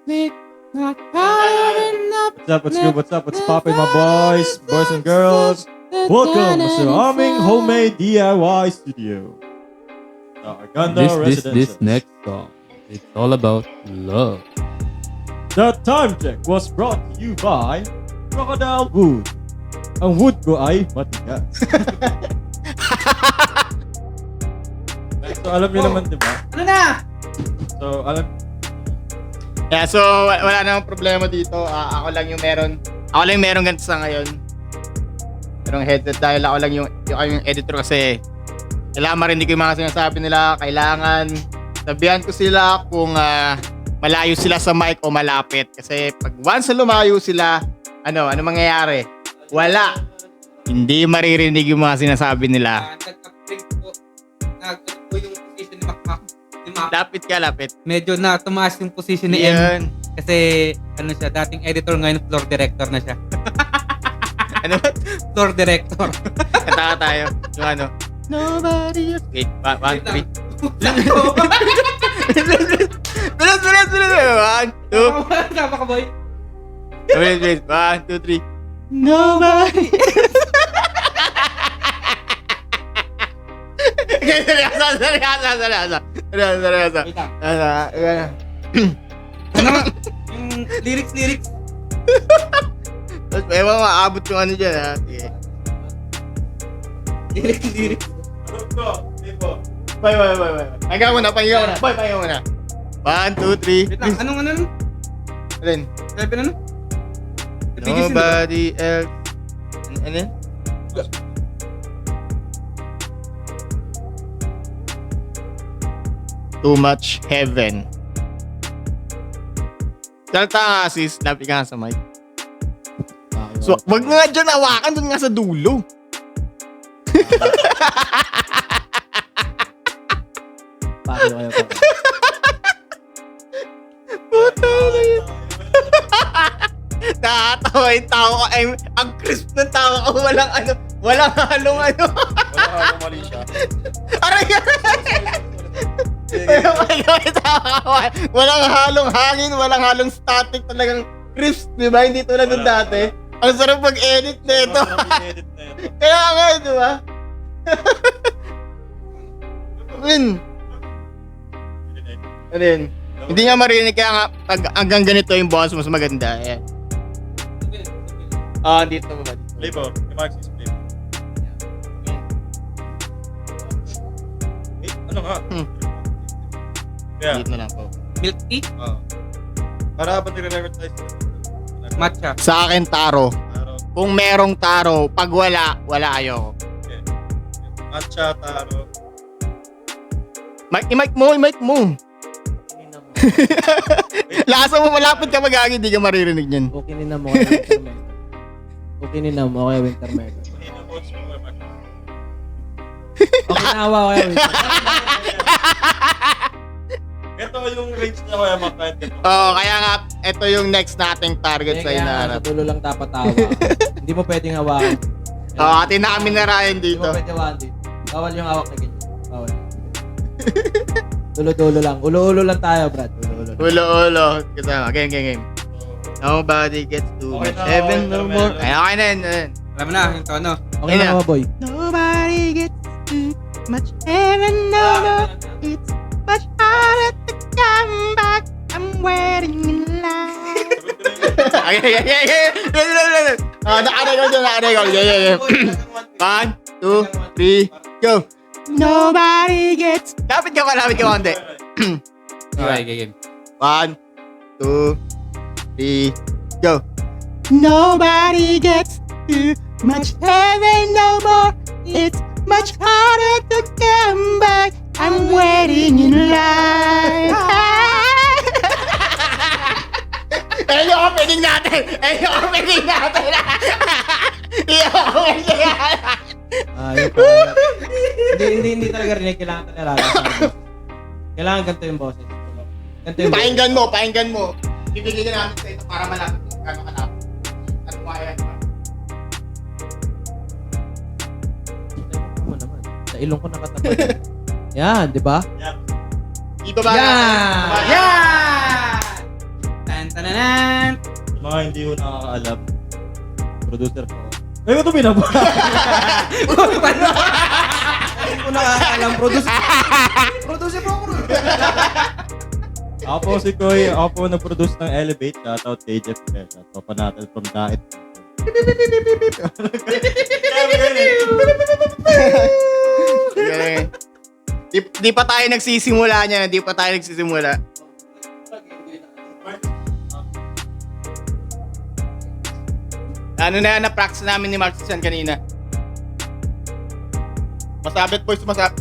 What's up? What's poppin', my boys and girls? Welcome to Humming Homemade DIY Studio. Arganda This next song, it's all about love. The time check was brought to you by Crocodile Wood. Ang wood ko ay matigas. So alam niyo naman, di ba? Ano na? So alam Yeah, so wala namang problema dito. Ako lang yung meron ganito sa ngayon. Merong headset dahil ako lang yung editor kasi kailangan marinig ko yung mga sinasabi nila. Kailangan sabihan ko sila kung malayo sila sa mic o malapit. Kasi pag once na lumayo sila, ano mangyayari? Wala. Hindi maririnig yung mga sinasabi nila. Nag-upgrade po. Nag-upgrade po yung position ni Macmac. Lapit ka, lapit. Medyo na tumaas yung position ni Yan. M. Kasi ano siya, dating editor, ngayon floor director na siya. Ano ba? Floor director. Katawa tayo. Yung ano? Nobody else. Wait, 1, 3. Bilis! 1, 2. Tama ka, boy. Wait. 1, 2, 3. Nobody. Okay, seryoso. Wait lang. Ano? Yung lyrics. Tapos ewan maabot yung ano dyan ha. Sige. Lyrics. Bye. Pahinga muna. Boy, pahinga muna. 1, 2, 3. Wait lang, anong ano? Alin? Sabi na ano? Nobody else. Ano yun? Too much heaven. Salta nga sis, lapit ka nga sa mic. So, wag nga dyan hawakan, dun nga sa dulo. Bakit kayo pa? Puta na yun. Nakatawa yung tao ko. Ang crisp ng tao ko. Walang halong ano. Wala ka mali siya. Aray! Walang halong hangin, walang halong static, talagang crisp, di ba? Hindi tulad ng dati. Ang sarap mag-edit na ito. Kaya nga, di ba? Ano yun? Hindi nga marinig, kaya nga pag hanggang ganito yung boss, mas maganda. Ayan. Dito ba? Flavor. Yung Maxis flavor. Ano nga? Yeah. Dito na lang po. Milk tea? Para ba nire-record tayo? Matcha. Sa akin, taro. Taro. Kung merong taro, pag wala ayoko. Okay. Matcha, taro. I-mic mo. Lasa mo, malapit ka magagi, di ka maririnig niyan. Okay ni na mo kaya winter melon. Okay ni na mo kaya winter melon. Okay na awa kaya winter melon. Ito yung range niya kaya makain ka. Kaya nga, ito yung next nating target sa Kaya nga, inaarap. sa dulo lang dapat tawa. Hindi mo pwedeng hawakan. Atin na kami na Ryan Hindi mo dito. pwedeng hawakan dito. Bawal yung hawak na ganyan. Bawal. Dulo-dulo lang. Ulo-ulo lang tayo, Brad. Ulo-ulo lang. Ulo. Kasama. Game. Nobody gets too Okay much na, heaven okay, no okay, more. okay. Ay, okay na yun. Alam mo na, yung tono. Okay na mga boy. Nobody gets too much heaven no more. It's much harder to come back. I'm waiting in line. Okay. Nakarecord dyan. Yeah. 1, 2, 3, go. Nobody gets... Lapit ka konti. Okay, game. 1, 2, 3, go. Nobody gets too much heaven no more. It's much harder to come back. I'm waiting in line. Ayun yung opening natin. Ayun pa. Hindi talaga rinig. Kailangan talaga lalasan. Kailangan ganito yung boses. Ganito yung boses. Pakinggan mo. Bibigyan namin sa ito para malapit kung gano'ng kalapit. Ano kaya yan? Tama naman. Sa ilong ko nakatapat. Yan, di ba? Ibaba Yan! natin. Yan! Tan mga hindi ko nakakaalam, producer po. Ay, ito binaba. Hindi ko nakakaalam. Producer po ako. Ako po si Koy. Ako po nag-produce ng Elevate. Shoutout kay Jeff Pesa. Papa natin from Daet. Di pa tayo nagsisimula niyan. Di pa tayo nagsisimula. Ano na yan, na-practice namin ni Marcus yan kanina. Sumasabit, boys, sumasabit.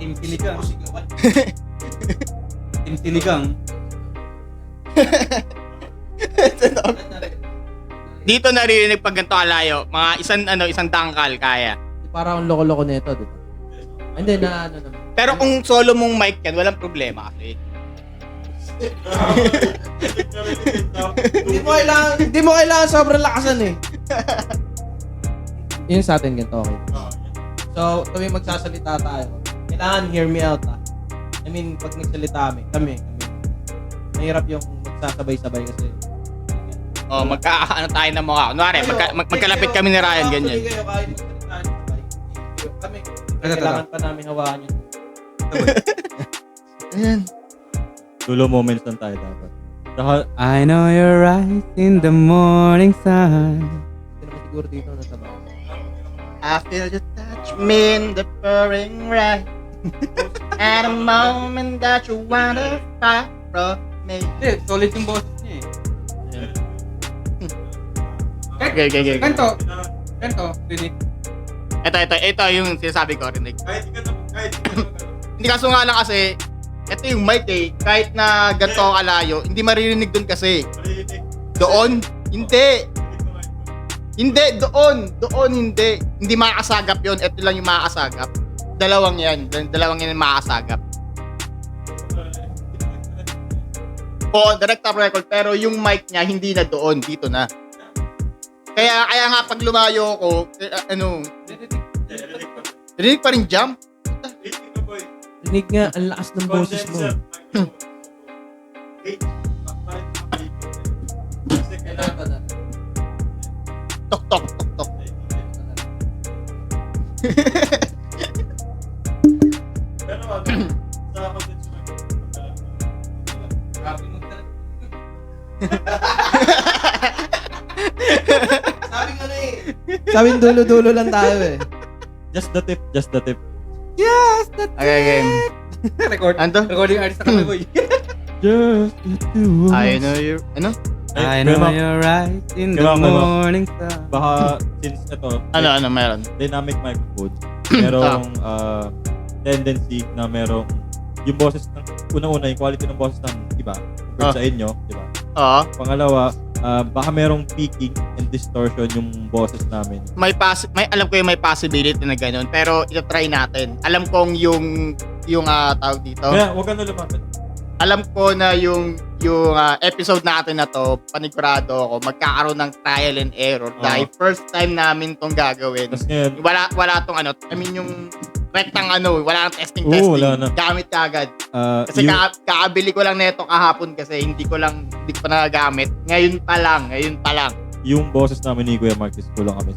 Team Sinigang. Team Sinigang. Dito naririnig pag ganito kalayo. Mga isang tangkal, kaya. Parang ang loko-loko nito, di ba? Hindi na ano naman. Pero kung solo mong mic yan, walang problema kasi. Hindi mo kailangan sobrang lakasan eh. Yun sa atin ganito, okay? So, tuwing magsasalita tayo, kailangan hear me out ah. I mean, pag nagsalita kami, mahirap yung magsasabay-sabay kasi. Oh, magkakaano tayo ng mukha. Kunwari, magkalapit kami ni Ryan, ganyan. Actually kayo, kahit magsalita sabay, kami, kailangan pa namin hawaan yun. Ayan. Dulo moments lang tayo dapat. Saka, I know you're right in the morning sun. Hindi naman siguro dito na sabay. I feel you touch me in the pouring rain. At a moment that you wanna far from me. Hindi, solid yung boses niya eh. Okay. Ganto, rinig. Ito yung sinasabi ko, rinig. Hindi kaso nga lang kasi, ito yung mic eh, kahit na ganito kalayo, hindi maririnig doon kasi. Doon? Hindi. Hindi, doon hindi. Hindi makakasagap yun, ito lang yung makakasagap. Dalawang yan yung makakasagap. Oo, direct up record, pero yung mic niya hindi na doon, dito na. Kaya nga pag lumayo ko, rinig pa rin jump. Rinig nga, ang lakas ng boses mo. Tok. Sabing dulo-dulo lang tayo eh. just the tip. Okay. Recording artist na kami, boy. Just the two of us. I know you're... Ano? I know you're right in the morning sun. Baka, since ito, Ano, meron? dynamic microphone, merong tendency na merong yung boses ng unang-una, yung quality ng boses ng iba compared sa inyo, di ba? Oo. Pangalawa, baka merong peaking and distortion yung boses namin. Alam ko yung may possibility na ganun, pero ito-try natin. Alam kong yung tawag dito. Kaya, huwag ka na lumapit. Alam ko na yung episode natin na to, panigurado ako, magkakaroon ng trial and error dahil first time namin tong gagawin. Tapos ngayon, Wala tong yung rectang wala nang testing. wala na. Gamit ka agad. Kasi kaabili ko lang neto kahapon kasi hindi ko pa nagagamit. Ngayon pa lang. yung boses namin ni Kuya Marcus, kulang kami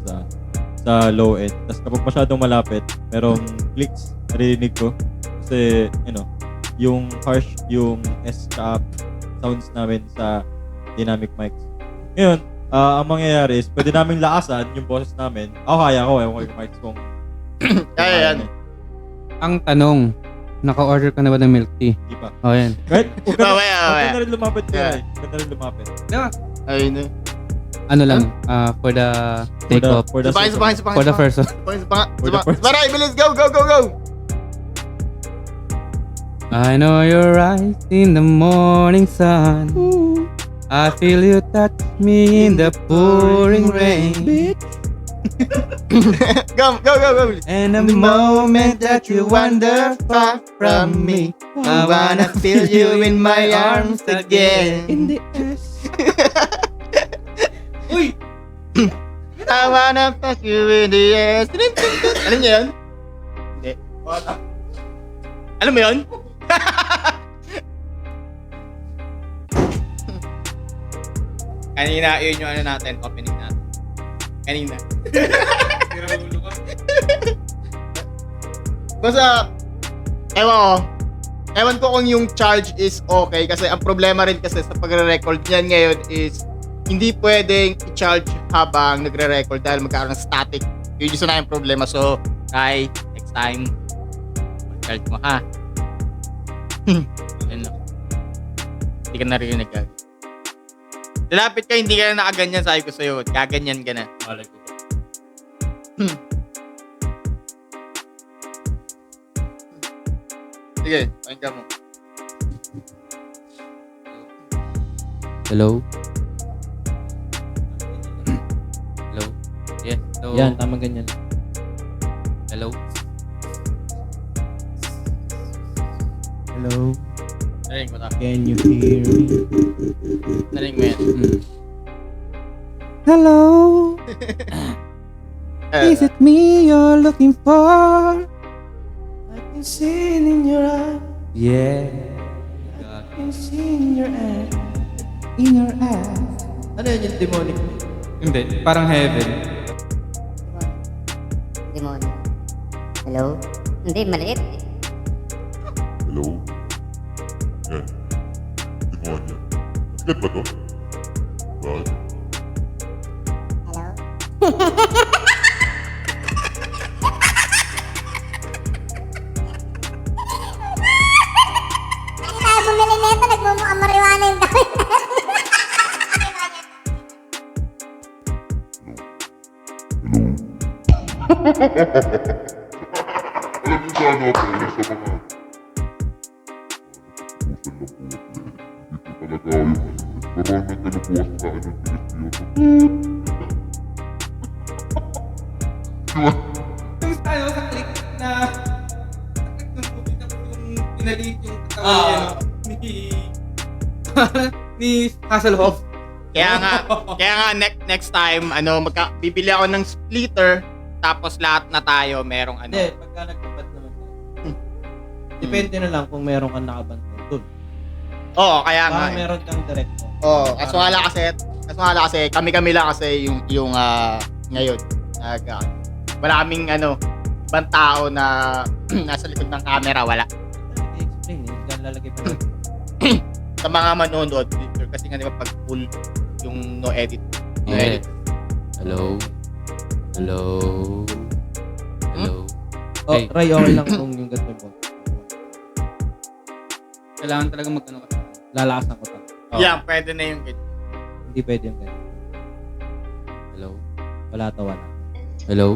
sa low end. Tapos kapag masyadong malapit, merong clicks, narinig ko. Kasi, yung harsh, yung S-cap sounds namin sa dynamic mics. Ngayon, ang mangyayari is, pwede namin lakasan yung boses namin. Kaya ko, ewan ko yung mics kung... Kaya yan. Ang tanong, naka-order ka na ba ng milk tea? Di pa. Oh, yan. Kahit, huwag ka Mamaya. na rin lumapit ka Yeah. eh. Huwag ka na rin lumapit. Ayun na. Ano lang, for the take-off. For the Subahin. For the first one. Baray, bilis, go! I know you're right in the morning sun. I feel you touch me in the pouring rain. Go! And the moment that you wander far from me, I wanna feel you in my arms again. In the ass. Uy! I wanna fuck you in the ass. Alam niyo yun? Hindi. Alam mo yun? Kanina, yun yung ano natin, opening natin. Kanina. Basta, ewan ko kung yung charge is okay kasi ang problema rin kasi sa pagre-record niyan ngayon is hindi pwedeng i-charge habang nagre-record dahil magkakaroon ng static. Yun yung na yung problema. So, Kai, next time, mag-charge mo ha. Yan lang. Hindi ka narinig agad. Lalapit ka, hindi ka na nakaganyan, sabi ko sa'yo. Gaganyan ka na. Sige, pakinggan mo. Hello? Hello? Yes, hello? Yan, tama ganyan. Hello? Hello? Narinig mo ta. Can you hear me? Narinig mo yan. Hello? Eh, Is it me you're looking for? I can see it in your eyes. Yeah. I can see in your eyes. In your eyes. Ano yun yung demonic? Hindi, parang heaven. Demonyo. Hello? Hindi, maliit. Hello? Yan. Demonyo. Sikat ba to? Bakit? Hello? Hindi tayo bumili nito, nagmumukhang marijuana yung gawin natin. Alam niyo sa ano ako, sa mga... Usan na po. Dito talaga ako yung... Nagkaroon ng kalupuan sa akin ng Pilipino. Yung sa ano, sa click na... Sa click ng tubig tapos yung pinalit yung katawan niya, no? Ni Hasselhoff. kaya nga next time, bibili ako ng splitter, tapos lahat na tayo merong ano. Hindi, pagka nagtapat naman tayo. Depende na lang kung meron kang nakabantay doon. Oo, kaya nga. Baka meron kang directo. Oo, kaso nga lang kasi, kami lang kasi yung ngayon. Wala kaming ibang tao na nasa likod ng camera, wala. I-explain eh. Diyan lalagay pa natin. Sa mga manonood, kasi nga di ba pag full yung no edit. No Yeah. edit. Hello? Hello? Hello? Oh, Hey. Ray, okay lang kung yung ganito po. Kailangan talaga mag-ano ka. Lalakasan ko pa. Oh. Yeah, pwede na yung ganyan. Hindi pwede yung ganito. Hello? Wala to, wala. Hello?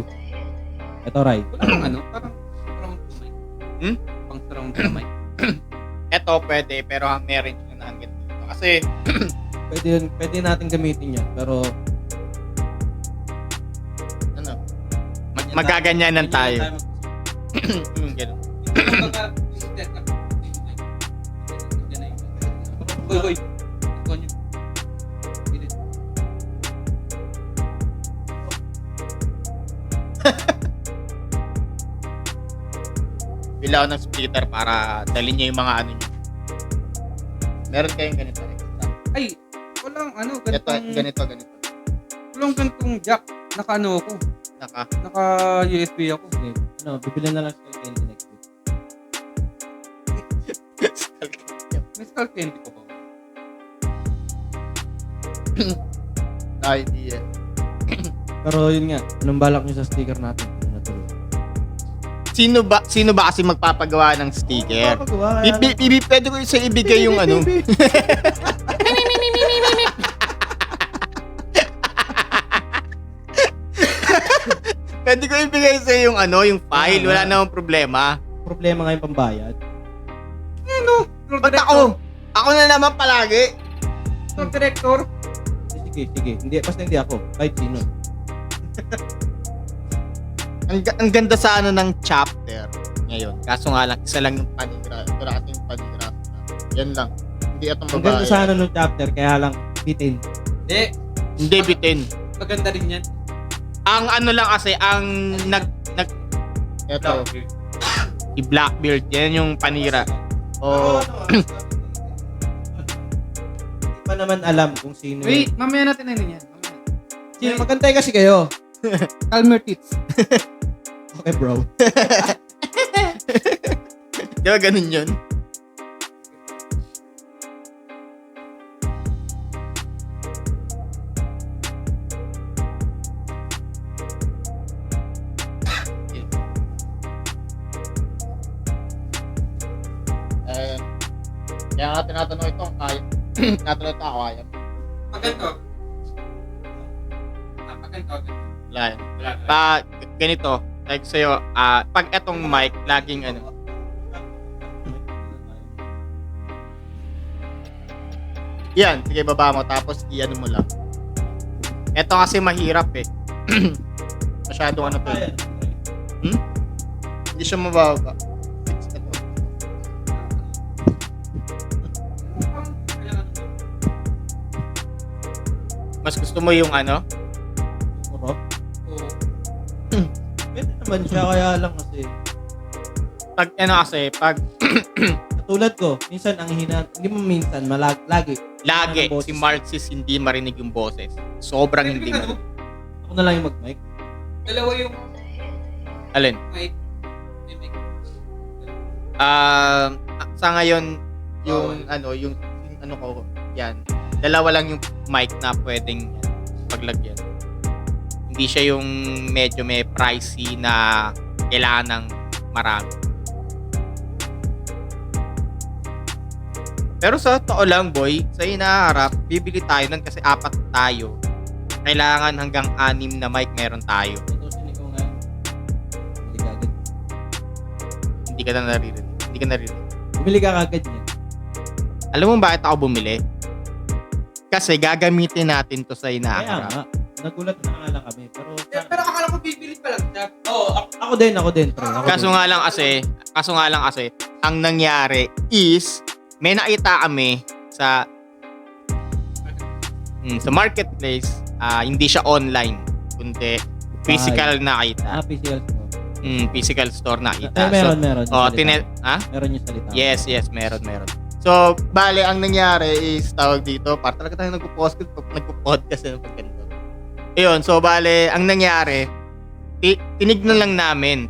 Ito, Ray. Parang ano? Parang surround to mic. Hmm? Pang surround to mic. Eto pwede, pero meron yung hanggang dito. Kasi, Pwede natin gamitin yan. Pero, magaganyanan tayo. Ganun. Hoy. Bila ako ng splitter para dalhin niyo yung mga ano niyo. Meron kayong ganito. Ay, walang ano, Ito, ganitong, ganito. walang ganitong jack. Naka-ano ako. Naka-USB ako. okay. Bibili na lang sa candy next week. May skull candy ko ba? Idea. Pero yun nga, anong balak nyo sa sticker natin? Ano na tuloy? Sino ba kasi magpapagawa ng sticker? Papagawa, kaya lang. Pwede ko isa ibigay yung ano. Pwede ko ibigay sa yung yung file. Wala namang problema. Problema nga yung pambayad. Ba't ako? Ako na naman palagi. Director? Sige. Hindi, basta hindi ako. Kahit sino. Ang ganda sa ng chapter ngayon. Kaso nga lang, isa lang yung panira. Ito lang yung panira. Yan lang. Hindi atong Ang babae. ganda sana nung chapter, kaya lang bitin. Hindi. Hindi bitin. Maganda rin yan. Ang lang kasi, ang eto, si Blackbeard. Yan yung panira. Oh, Hindi pa pa naman alam kung sino. Wait, mamaya natin ano yan. Sino, magantay kasi kayo. Calm your tits. Okay, bro. Di ba ganun yun? Kaya nga tinatanong ito kung kaya. Tinatanong ito ako kaya. Pagkanto. Pagkanto. Wala yan. Ganito, like sa'yo, pag etong mic, laging ano. Yan, sige baba mo, tapos i-ano mo lang. Ito kasi mahirap eh. Masyadong ano to eh. Hindi siya mababa. Ito. Mas gusto mo yung ano? Puro? Pwede naman siya, kaya lang kasi. Pag ano kasi, pag Katulad ko, minsan ang hina, hindi mo minsan, lagi. lagi Boses. si Marxis hindi marinig yung boses. Sobrang hindi marinig. Ako na lang yung mag-mic. Dalawa yung Alin? mic. Sa ngayon, yung yung ano ko, yan. Dalawa lang yung mic na pwedeng paglagyan. Hindi siya yung medyo may pricey na kailangan ng marami. Pero sa totoo lang, boy, sa hinaharap, bibili tayo nun kasi 4 tayo. Kailangan hanggang 6 na mic meron tayo. Tutusin ko nga. Bumili ka agad. Hindi ka na naririnig. Hindi ka naririnig. Bumili ka agad niya. Alam mo bakit ako bumili? Kasi gagamitin natin to sa Kaya hinaharap. nga. Nagulat na nga lang kami. Pero akala ko bibili pa lang siya. Oo, ako din, pre. Ako Kaso din. nga lang kasi, ang nangyari is, may nakita kami sa marketplace, hindi siya online, kundi physical nakita. Physical store. Physical store nakita. Meron. Oh, Yung salita. ha? Meron yung salita. Yes, meron. So, bale, ang nangyari is, tawag dito, para talaga tayo nagpo-podcast ng pagganito. Ayun, so bale, ang nangyari, tinignan lang namin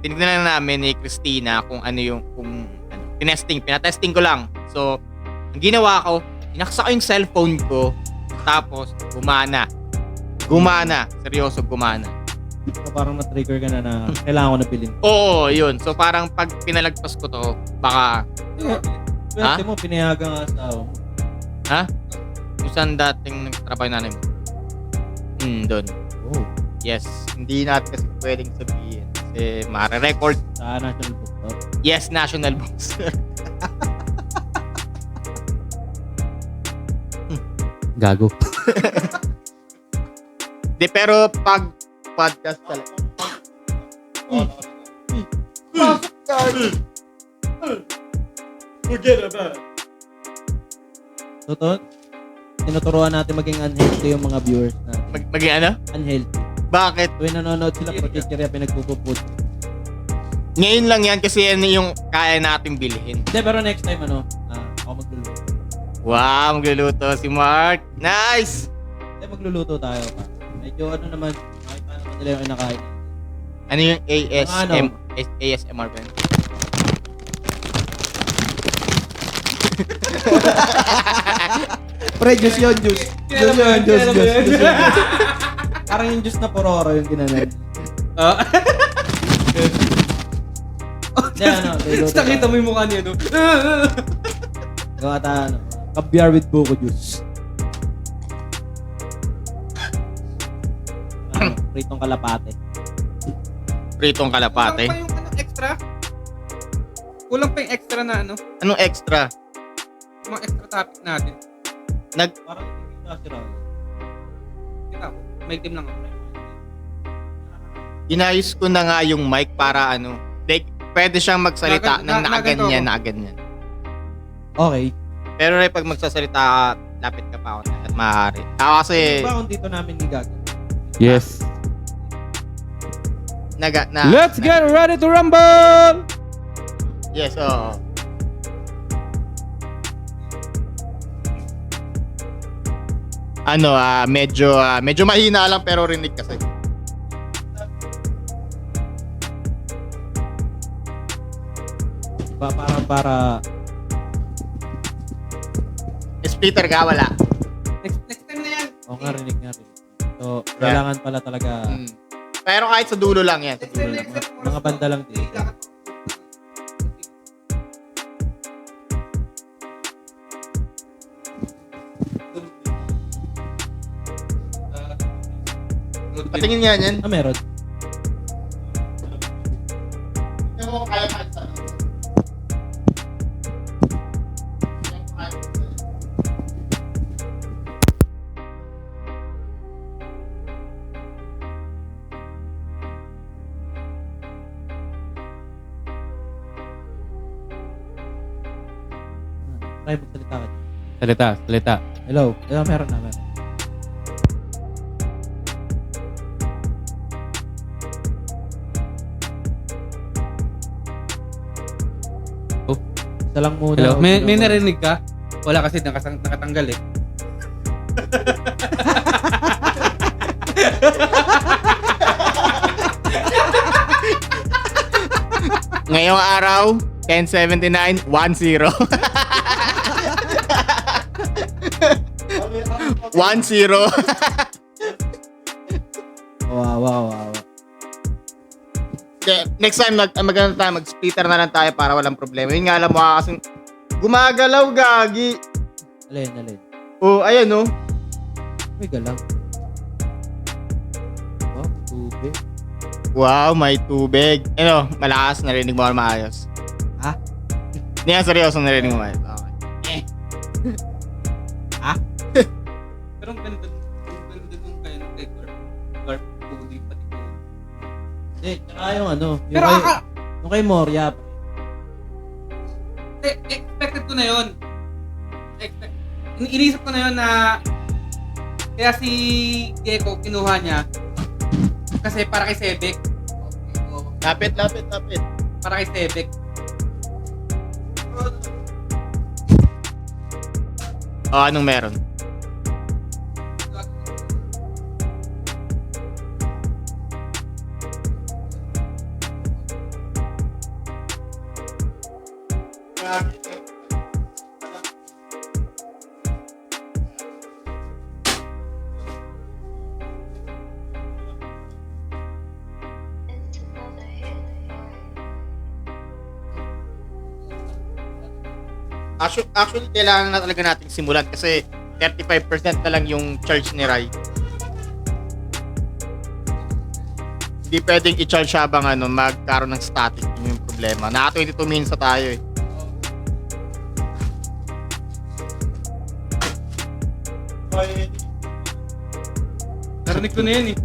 ni Christina kung ano yung, pinatesting ko lang. So, ang ginawa ko, inaksa ko yung cellphone ko, tapos, gumana. Seryoso, gumana. So, parang na-trigger ka na kailangan ko na bilhin. Oo, yun. So, parang pag pinalagpas ko to, baka, Pwede mo, pinayagan nga sa asawa mo. kung saan dating nagtrabaho yung nanay mo. Doon. Oh. Yes. Hindi natin kasi pwedeng sabihin. Kasi mare-record. Sa National Bookstore. Yes, National Bookstore. Gago. Di, pero pag podcast talaga. Totoo? Tinuturuan natin maging unhealthy yung mga viewers natin. Maging ano? Unhealthy. Bakit? Tuwing nanonood sila, pagkikirya, pinagpupuput. Ngayon lang yan kasi yan yung kaya natin bilhin. Hindi, pero next time, ako magluluto. Wow, magluluto si Mark. Nice! Hindi, magluluto tayo pa. Medyo naman, makita naman nila yung inakain. Ano yung Ano? ASMR ba yun? Pre, juice yun, juice. Juice. Parang yung juice na pororo yung ginanan. Hindi, luluto Nakita tayo. mo yung mukha niya, no? Gawa tayo, kabyar with buko juice. Pritong kalapate. Pritong kalapate. Kulang pa yung extra? Kulang pa yung extra na ano? Anong extra? Yung mga extra topic natin. Parang hindi kasi raw. Kita ko. May team lang ako. Inayos ko na nga yung mic para like, pwede siyang magsalita ng nakaganyan. Okay. Pero pag magsasalita ka, lapit ka pa ako at maaari. Ako kasi, Ba kung dito namin ni Gaga? Yes. Let's get ready to rumble! Yes, oo. medyo mahina lang pero rinig kasi. Para Splitter ka, wala. Next time na yan. nga, rinig nga rin. So, kailangan pala talaga Pero kahit sa dulo lang yan. Sa Next dulo time, lang. next time. mga banda lang din. Patingin nga yan. Meron. Tingnan mo kung kaya kahit saan. Try magsalita ka. Salita. Hello. Meron na, meron. Oh. Isa lang muna. Hello? May Hello. narinig ka? Wala kasi nakatanggal eh. Ngayong araw, 10:79, 1-0. 1-0. Wow. Okay, next time maganda tayo, mag-splitter na lang tayo para walang problema. Yun nga alam mo kasing gumagalaw gagi. Alin. Oh, ayan oh. May galang. Oh, tubig. Wow, may tubig. Ano, malakas, narinig mo ako maayos. Ha? Hindi nga seryoso, narinig mo maayos. Okay. Pero ang ganda nung kayo ng Garp Cody pati ko. Hindi, tsaka yung ano. Yung Pero yung kay Moria. expected ko na yun. Iniisip ko na yun na kaya si Gecko kinuha niya kasi para kay Sebek. Lapit. Para kay Sebek. Oh, anong meron? Actually, kailangan na talaga nating simulan kasi 35% na lang yung charge ni Rai. Hindi pwedeng i-charge habang magkaroon ng static. Yun yung problema. Naka 22 minutes na tayo eh. Narinig ko na yun eh.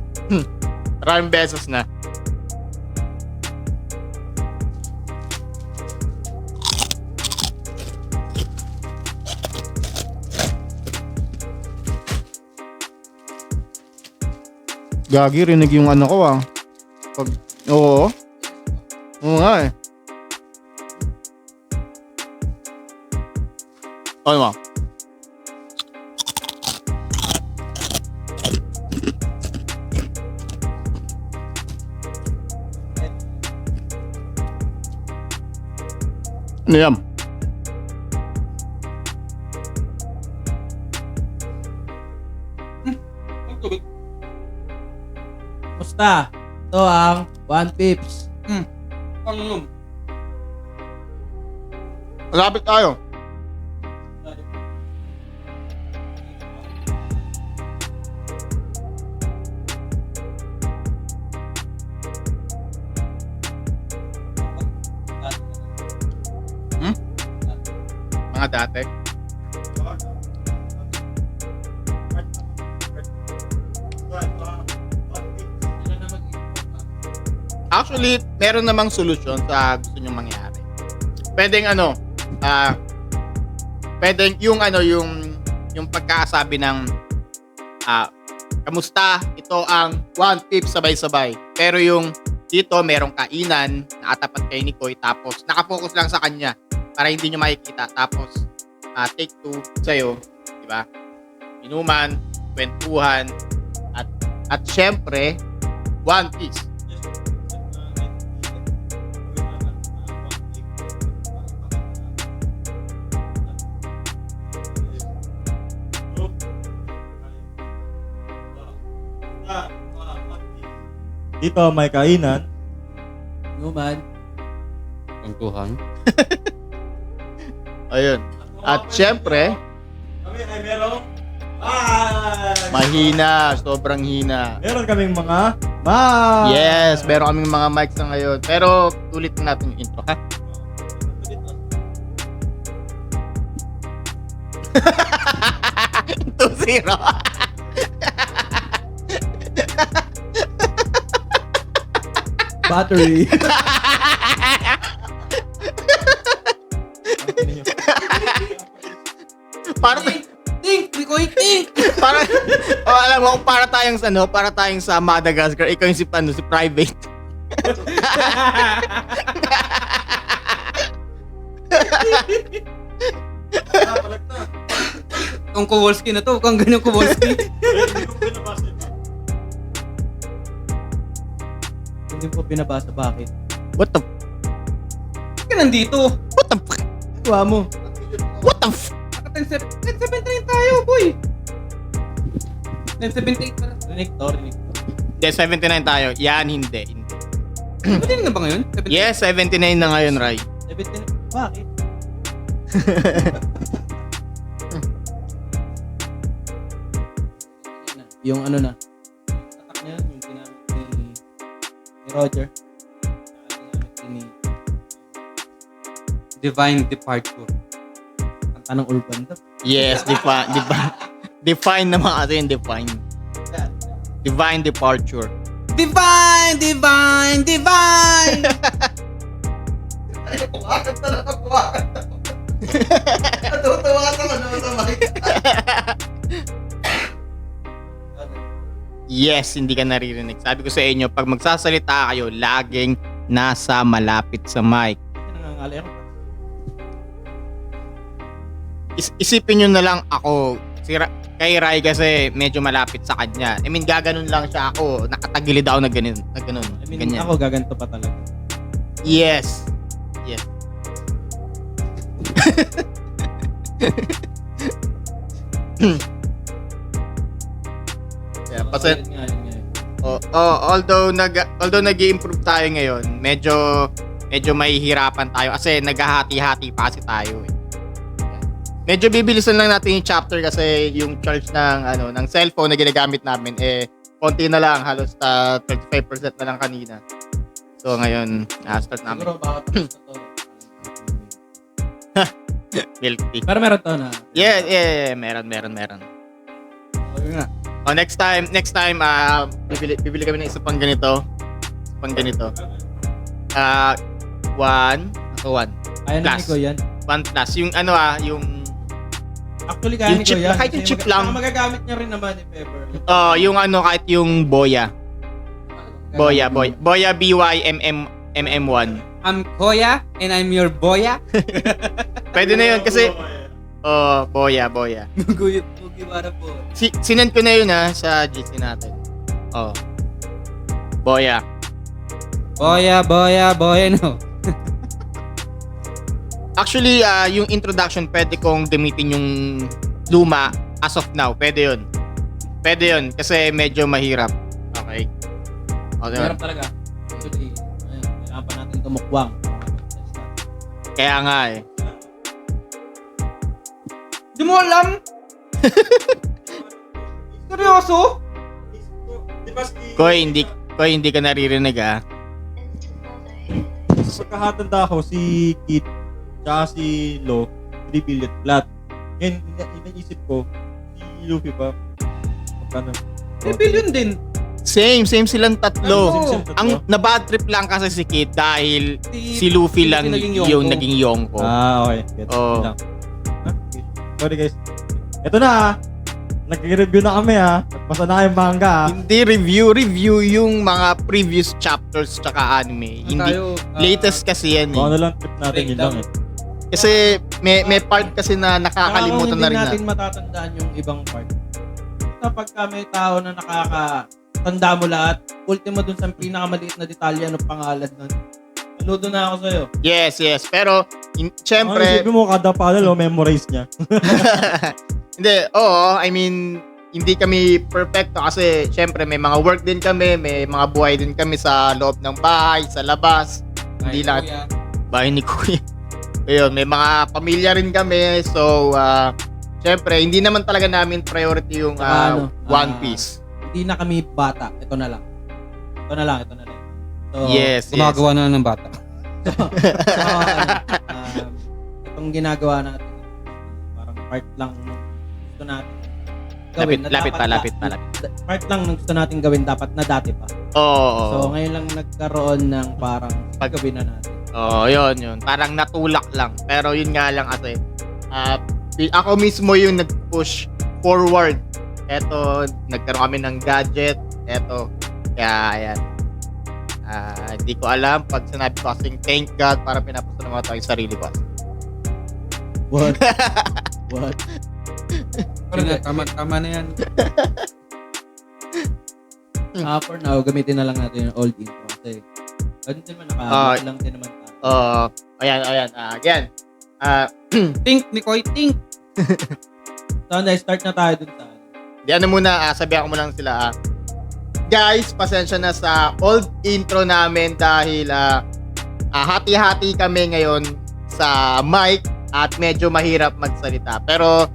Maraming beses na. Gagi, rinig yung ano ko Oo. Oo nga eh. Ano mo? Ano yan? Ang tubig. Musta? Ito ang 1 pips. Ang yun. Malapit tayo. Mga dati. Actually, meron namang solusyon sa gusto nyong mangyari. Pwedeng pwedeng yung pagkakasabi ng kamusta, ito ang 1 pip sabay-sabay. Pero yung dito merong kainan na katapat kay Nikoy tapos nakafocus lang sa kanya para hindi nyo makikita. Tapos take 2 sa'yo, di ba? Inuman, kwentuhan, at syempre, One Piece. Dito may kainan. Numan. Kwentuhan. Ayun. At syempre, Kami ay merong mahina, sobrang hina. meron kaming mga mic. Yes, meron kaming mga mics na ngayon. Pero ulit na natin yung intro, ha? Two zero. Battery. Para Think! Bikoy, think! para alam mo, para tayong sa Madagascar, ikaw yung si Private. Ang Kowalski na to, kung ganyan Kowalski. Hindi po pinabasa. Bakit? What the Bakit ka nandito? fuck? Kuha mo. What the fuck? Naka 10.7 tayo, boy. 10.78 para. Rinig to. Yes, 79 tayo. Yan, hindi. Pwede na ba ngayon? 79? Yes, 79 na ngayon, Rai. 17. Bakit? Yung ano na. Tatak niya, yung ginamit ni Roger. Ginamit ni Divine Departure. ang tanong urban to. Yes, define naman kasi yung define. Divine departure. Divine! Divine! Divine! Yes, hindi ka naririnig. Sabi ko sa inyo, pag magsasalita kayo, laging nasa malapit sa mic. Nangangalay ako. Isipin nyo na lang ako, kay Rai kasi medyo malapit sa kanya. I mean, gaganon lang siya ako. Nakatagilid ako na ganun. I mean, Ganyan. ako gaganto pa talaga. Yes. Yes. Yeah, Yun nga, yun nga. although nag-i-improve tayo ngayon, medyo mahihirapan tayo kasi naghahati-hati pa kasi tayo eh. Medyo bibilisan lang natin yung chapter kasi yung charge ng cellphone na ginagamit namin konti na lang, halos 35% na lang kanina. So ngayon, start namin. Siguro baka tapos na to. Milk tea. Pero meron to na. Yeah, meron. Yun nga. Next time, bibili kami ng isa pang ganito. One. Kaya na ni Plus. ko yan. One plus. Yung yung Actually, kaya Yung ni ko chip- yan. kahit yung Kasi chip lang. Magagamit niya rin naman if ever. yung kahit yung Boya. Boya BYMM1. I'm Koya and I'm your boya. Pwede na yun kasi Boya. Mugiwara po. Sinend ko na yun sa GC natin. Boya. Boya no. Actually, yung introduction pwede kong gamitin yung luma as of now. Pwede yun kasi medyo mahirap. Okay. Meron talaga. Actually, ayun, kailangan pa natin tumukwang. Kaya nga eh. Di mo alam? Seryoso? Koy, hindi ka naririnig Sa pagkakatanda ko, si Kit tsaka si Lo, 3 billion flat. Ngayon, inaisip ko, si Luffy ba? Magkano? 3 billion din. Same silang tatlo. Ano? Ang na-bad trip lang kasi si Kid dahil si si Luffy lang naging yung Yonko. naging Yonko. Okay. Get Oo. lang. Okay. Sorry guys. Ito na Nag-review na kami Basta na kayong manga Hindi review yung mga previous chapters tsaka anime. Hindi latest kasi yan Kung ano eh. lang trip natin yun lang Kasi may part kasi na nakakalimutan na rin Hindi na. natin matatandaan yung ibang part. na pagka may tao na nakakatanda mo lahat, ultimo dun sa pinakamaliit na detalye, ano pangalan nun. Saludo na ako sa'yo. Yes. Pero, syempre, Isipin mo, kada panel, memorize niya. hindi, oo, I mean, hindi kami perfecto kasi syempre may mga work din kami, may mga buhay din kami sa loob ng bahay, sa labas. Hindi lang bahay ni Kuya. Ayun, may mga pamilya rin kami. So, syempre, hindi naman talaga namin priority yung One Piece. Hindi na kami bata. Ito na lang. So, Yes. Gumagawa na ng bata. itong ginagawa natin, parang part lang ng gusto natin gawin. Lapit pa. Part lang ng gusto natin gawin dapat na dati pa. Oo. So, ngayon lang nagkaroon ng parang gawin na natin. Oo, yun. Parang natulak lang. Pero yun nga lang kasi, ako mismo yung nag-push forward. Eto, nagkaroon kami ng gadget. Eto, kaya ayan. Hindi ko alam pag sinabi ko kasing thank God para pinapasalamatan ko yung sarili ko. What? Sige, tama na yan. For now, gamitin na lang natin yung old intro kasi ganun din naman lang din naman tayo. Ayan. Again. Think, Nikoy, think. So, start na tayo dun sa Di ano muna, sabihan ko mo lang sila. Guys, pasensya na sa old intro namin dahil hati-hati kami ngayon sa mic at medyo mahirap magsalita. Pero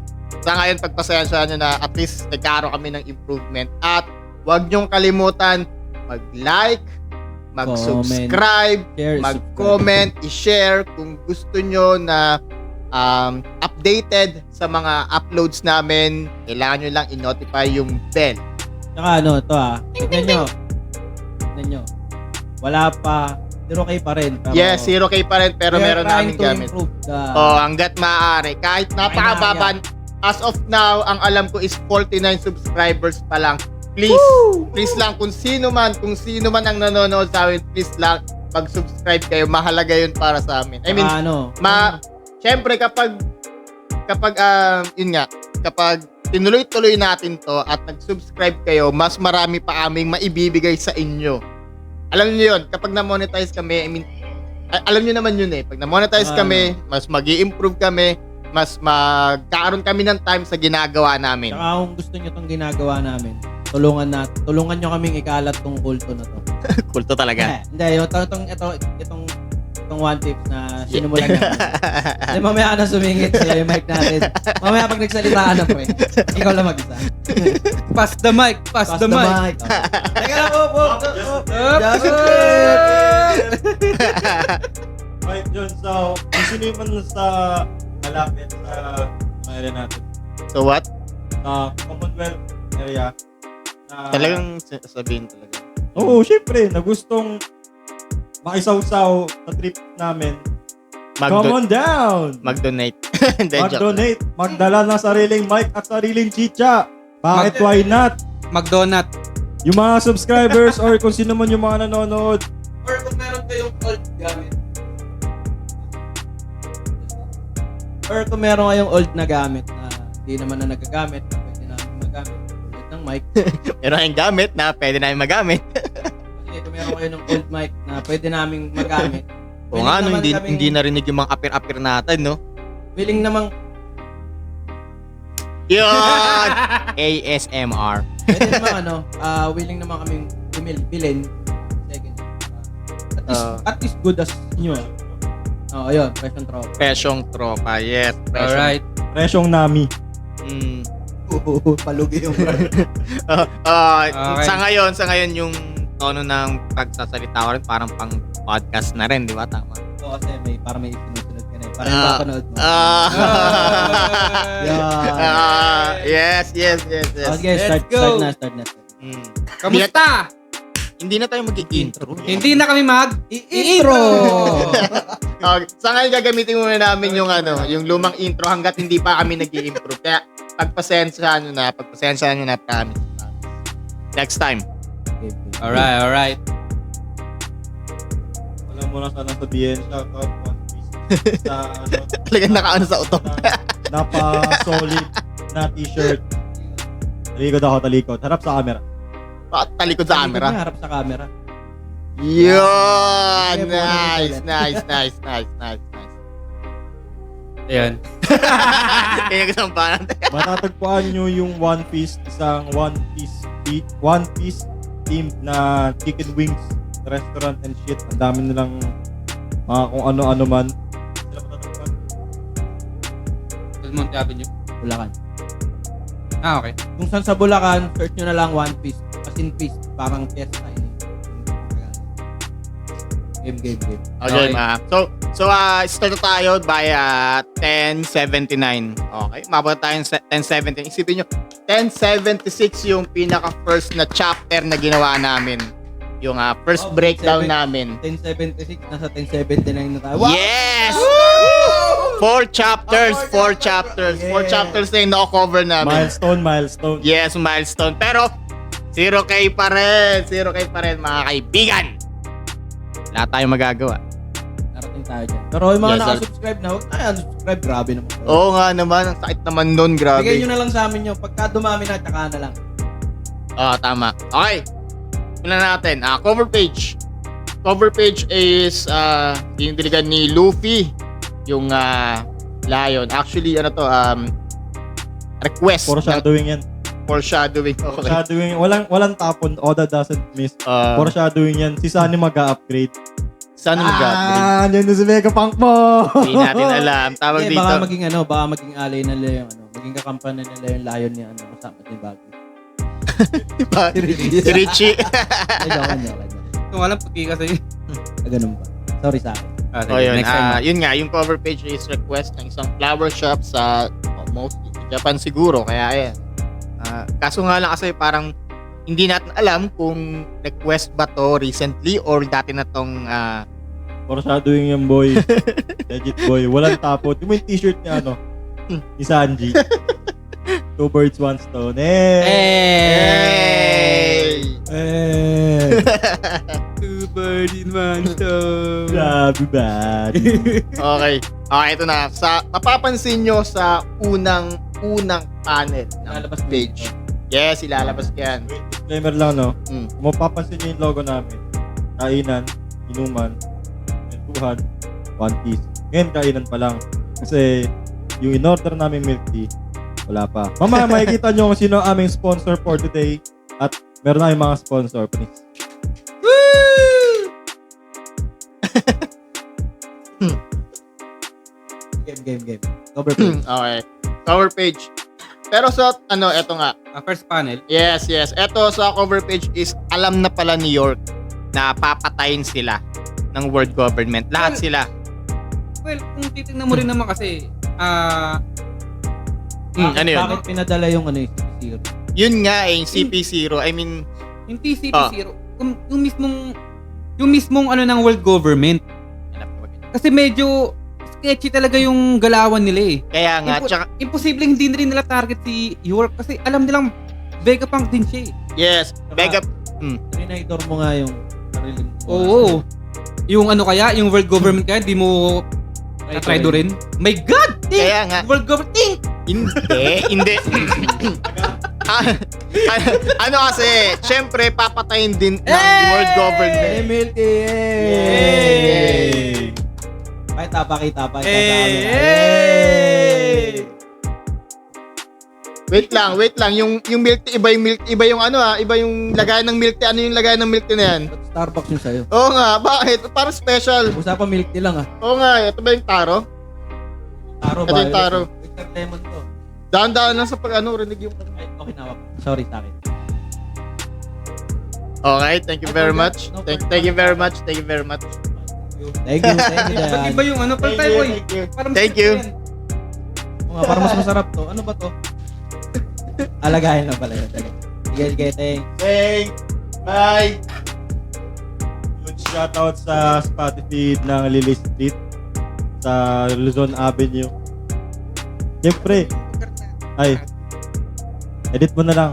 sa ngayon, pagpasensya nyo na at least nagkaroon kami ng improvement. At huwag nyong kalimutan mag-like, mag-subscribe, mag-comment, i-share kung gusto nyo na updated sa mga uploads namin. Kailangan nyo lang i-notify yung bell. Tsaka tignan nyo. Wala pa, 0K pa rin. Pero Yes, 0K pa rin pero meron namin gamit. Hanggat maaari. Kahit napakababa, as of now, ang alam ko is 49 subscribers pa lang. Please lang, kung sino man ang nanonood sa amin, please lang, mag-subscribe kayo. Mahalaga yun para sa amin. I mean, syempre kapag tinuloy-tuloy natin to at nag-subscribe kayo, mas marami pa aming maibibigay sa inyo. Alam niyo yun, kapag na-monetize kami, I mean, alam niyo naman yun eh. Pag na-monetize kami, mas mag-i-improve kami, mas magkakaroon kami ng time sa ginagawa namin. Tsaka kung gusto nyo itong ginagawa namin, tulungan nyo kaming ikalat tong kulto na to. Kulto talaga. Hindi, itong one tip na sinumulan namin. Hindi, mamaya ka na sumingit sa yung mic natin. Mamaya pag nagsalitaan na pre, ikaw lang mag-isa. Pass the mic. Teka lang, Right, yun. So, kung sino man sa malapit sa area natin, So what? sa Commonwealth area, Talagang sabihin talaga. Oo, syempre, na gustong makisawsaw sa trip namin. Come on down! Mag-donate. Hindi, joke. Mag-donate. Magdala ng sariling mic at sariling chicha. Bakit why not? McDonut. Yung mga subscribers or kung sino man yung mga nanonood, Or kung meron kayong old gamit. Or kung meron kayong old na gamit na hindi naman na nagagamit, pwede namin magamit. Ulit ng mic. Meron kayong gamit na pwede namin magamit. Kasi kung meron kayo ng old mic na pwede namin magamit. O nga, no, hindi narinig yung mga apir-apir natin, no? Willing namang Yun! ASMR. pwede naman willing naman kaming bilhin. Second. At least good as nyo. Oo, ayun, presyon tropa. Pesyong tropa, yes. Alright. presyong nami. Palugi yung Okay. Sa ngayon yung tono ng pagsasalita ko rin parang pang podcast na rin, di ba? Tama. Oo, kasi parang may sinusunod ka na. Parang papanood mo. Yes. Okay, Let's start go. na. Kamusta? Hindi na tayo mag-intro. Hindi na kami Intro! Okay. Sa ngayon gagamitin muna namin yung lumang intro hanggat hindi pa kami nag-i-improve. Kaya pagpasensyahan nyo na promise. Next time. Alright. Alam mo na sana sabihin, shoutout One Piece. Sa Talagang nakaano sa utok. Napa-solid na t-shirt. Talikod. Harap sa camera. Bakit talikod sa camera? Harap sa camera. Yun! Okay, Nice. Ayan. Kaya kasampanan. Matatagpuan nyo yung One Piece, isang One Piece themed na chicken wings restaurant and shit. Ang dami nilang mga kung ano-ano man. Sila matatagpuan. Del Monte Avenue. Bulacan. Ah, okay. Kung saan sa Bulacan, search nyo na lang One Piece. As in Piece. Parang fiesta yun. Game. Okay, Okay. So start na tayo by 10:79. Okay, mabot tayo sa 10:70. Isipin nyo, 10:76 yung pinaka-first na chapter na ginawa namin. Yung first Oh, breakdown 7. namin. 1076, nasa 1079 na tayo. Yes! 4 chapters. 4 chapters na yung na-cover namin. Milestone. Yes, milestone. Pero, 0K pa rin, mga kaibigan. Wala tayong magagawa. Narating tayo dyan. Pero yung mga Yes, sir. nakasubscribe na, huwag tayo unsubscribe. Grabe naman. Oo nga naman, ang sakit naman nun, grabe. Bigay nyo na lang sa amin yun. Pagka dumami na, tsaka na lang. Tama. Okay. Una natin, cover page. Cover page is dinidiligan ni Luffy, yung lion. Actually, request. Foreshadowing yan. Foreshadowing. Okay. Foreshadowing. Walang tapon. Oda doesn't miss. Uh, Foreshadowing yan. Si Sunny mag-upgrade. Sana mag-upgrade. Yan na si Vegapunk mo! Hindi natin alam. Tawag Hindi, dito. baka maging alay nila yung maging kakampan na nila yung lion niya, kasama ni Baggy. Si Richie. Ay, joke. Kung alam, puti kasi. Ganun ba? Sorry sa akin. O yun, Next time. yun nga, yung cover page is request ng isang flower shop sa mostly Japan siguro. Kaya ayan. Kaso nga lang kasi parang hindi natin alam kung request ba to recently or dati na tong Foreshadowing yan, boy. Legit, boy. Walang tapon. Yung t-shirt niya, ni Sanji. 2 birds, 1 stone. Hey! Two birds in one stone. Grabe, bad. Okay, ito na. Mapapansin nyo sa unang panel ng Lalabas page. Yes, ilalabas yan. Disclaimer lang, Mm. Kung mapapansin nyo yung logo namin, kainan, inuman, kwentuhan, One Piece. Ngayon, kainan pa lang. Kasi, yung in-order namin milk tea, wala pa. Mamaya, makikita nyo kung sino ang aming sponsor for today. At meron na yung mga sponsor, please. Game. Cover page. Okay. Cover page. Pero sa, eto nga. First panel. Yes. Eto sa cover page is, alam na pala ni York na papatayin sila ng world government. Lahat sila. Well, kung titignan mo rin naman kasi, Ano yun? Bakit pinadala yung yung CP0? Yun nga yung CP0. I mean, yung TCP0, yung mismong ng world government. Kasi medyo sketchy talaga yung galawan nila eh. kaya nga. Tsaka, Imposible hindi rin nila target si York kasi alam nilang Vegapunk din siya eh. yes. Mega. Trinidor mo nga yung sarili mo. Oo. Yung kaya, yung world government kaya, di mo try do rin. My God! Ting! Kaya nga. World government, ting! Hindi. Kasi, syempre, papatayin din ng world government. MLT! Yay! Pakita pa. Hey! Wait lang. Yung milk tea, iba yung iba yung lagayan ng milk tea. Ano yung lagayan ng milk tea na yan? Ba't Starbucks yung sa'yo? Oo nga, bakit? Para special. Usapan milk tea lang Oo nga, ito ba yung taro? Taro Ito yung taro. Victor Lemon to. Daan-daan lang sa rinig yung... Ay, okay na. Sorry sa akin. Okay, thank you very much. Thank you very much. Thank you. Ba't iba yung paltay boy? Thank you. Para mas masarap to. Ano ba to? Alagayan lang pala yun. Sige, thanks. Thanks. Bye. Huge shoutout sa Spotify ng Lily Street sa Luzon Avenue. Siyempre, edit mo na lang.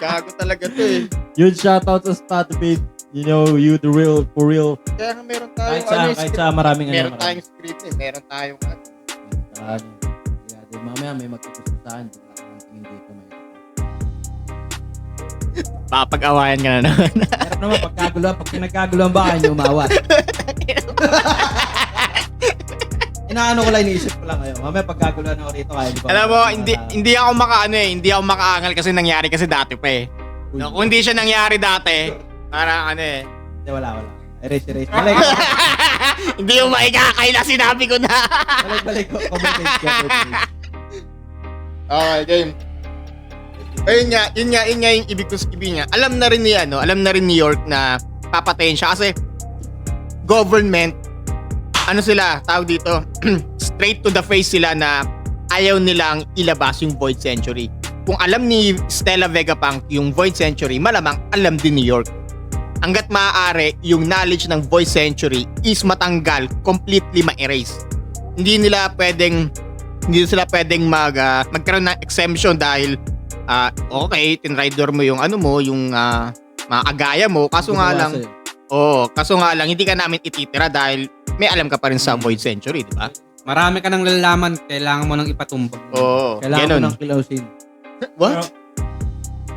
Gago talaga to eh. Huge shoutout sa Spotify. You know, you the real, for real. Kaya nga meron tayong Kahit sa maraming meron tayong script eh. Meron tayong Mamaya may magtutusahan. dito. May Papag-awayan ka na naman. hirap naman pagkaguluhan. Pag pinagkaguluhan ba kayo umawat? Inaano ko lang, iniisip ko lang kayo. Mamaya pagkaguluhan ako rito kaya di ba? Alam mo, hindi ako hindi ako makaangal kasi nangyari kasi dati pa eh. No, kung hindi siya nangyari dati, parang Hindi, wala. Erase. Balik. hindi yung maikakaila, sinabi ko na. Balik ko. Commentate ko. Okay, game. Ayun nga yung ibig ko sabihin niya. Alam na rin ni York na papatayin siya kasi government, sila, tawag dito, straight to the face sila na ayaw nilang ilabas yung Void Century. Kung alam ni Stella Vegapunk yung Void Century, malamang alam din ni York. Hanggat maaari, yung knowledge ng Void Century is matanggal, completely ma-erase. Hindi sila pwedeng magkaroon ng exemption dahil okay, tinrider mo yung yung mga agaya mo, kaso nga lang hindi ka namin ititira dahil may alam ka pa rin sa Void Century, di ba? Marami ka ng lalaman, kailangan mo nang ipatumbak. Oo, Kailangan ganun. mo ng kilausin. What?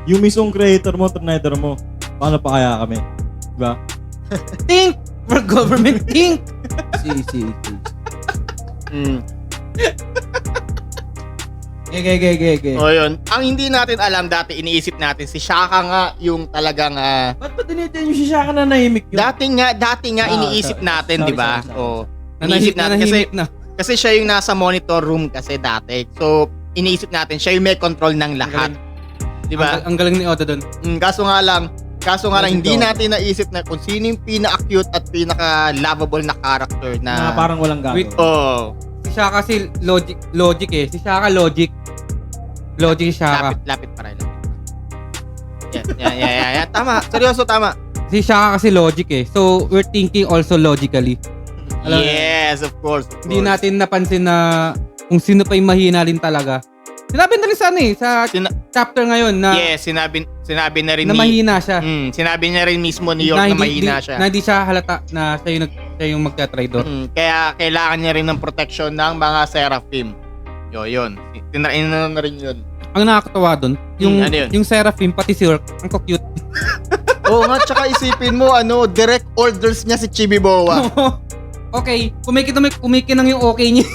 Yung mismong creator mo, Tornado mo, paano pa kaya kami? Diba? Think! For government, think! Si. Mm. Ge. O yun. Ang hindi natin alam dati, iniisip natin, si Shaka nga yung talagang... Ba't ba tinitin yung si Shaka na nahimik yun? dati nga iniisip sorry. natin, Sorry, di ba? sorry. O, iniisip natin kasi Nanahimik na. kasi siya yung nasa monitor room kasi dati. So, iniisip natin, siya yung may control ng lahat. Di ba? Ang galing ni Oda doon. Kaso nga lang, hindi natin naisip na kung sino yung pinaka-cute at pinaka-lovable na character Na na... parang walang gagawin. Wait, Oh, Si Shaka kasi logic eh. Si Shaka logic. Logic si Shaka. lapit pa rin. Yeah. Tama. Seryoso, tama. Si Shaka kasi logic eh. So, we're thinking also logically. Alam mo, Yes, of course. Hindi natin napansin na kung sino pa yung mahina rin talaga. Sinabi na rin sa chapter ngayon na, Yes, sinabi na rin na mahina siya. sinabi niya rin mismo ni York na mahina siya. Na hindi siya halata na siya yung magta-traitor. Kaya kailangan niya rin ng protection ng mga Seraphim. Yun. Tinrain na rin yun. Ang nakakatawa doon, yung ano yun? yung Seraphim pati si York, ang cute. Oo nga, tsaka isipin mo, direct orders niya si Chibibowa. Okay, kumikinang yung okay niya.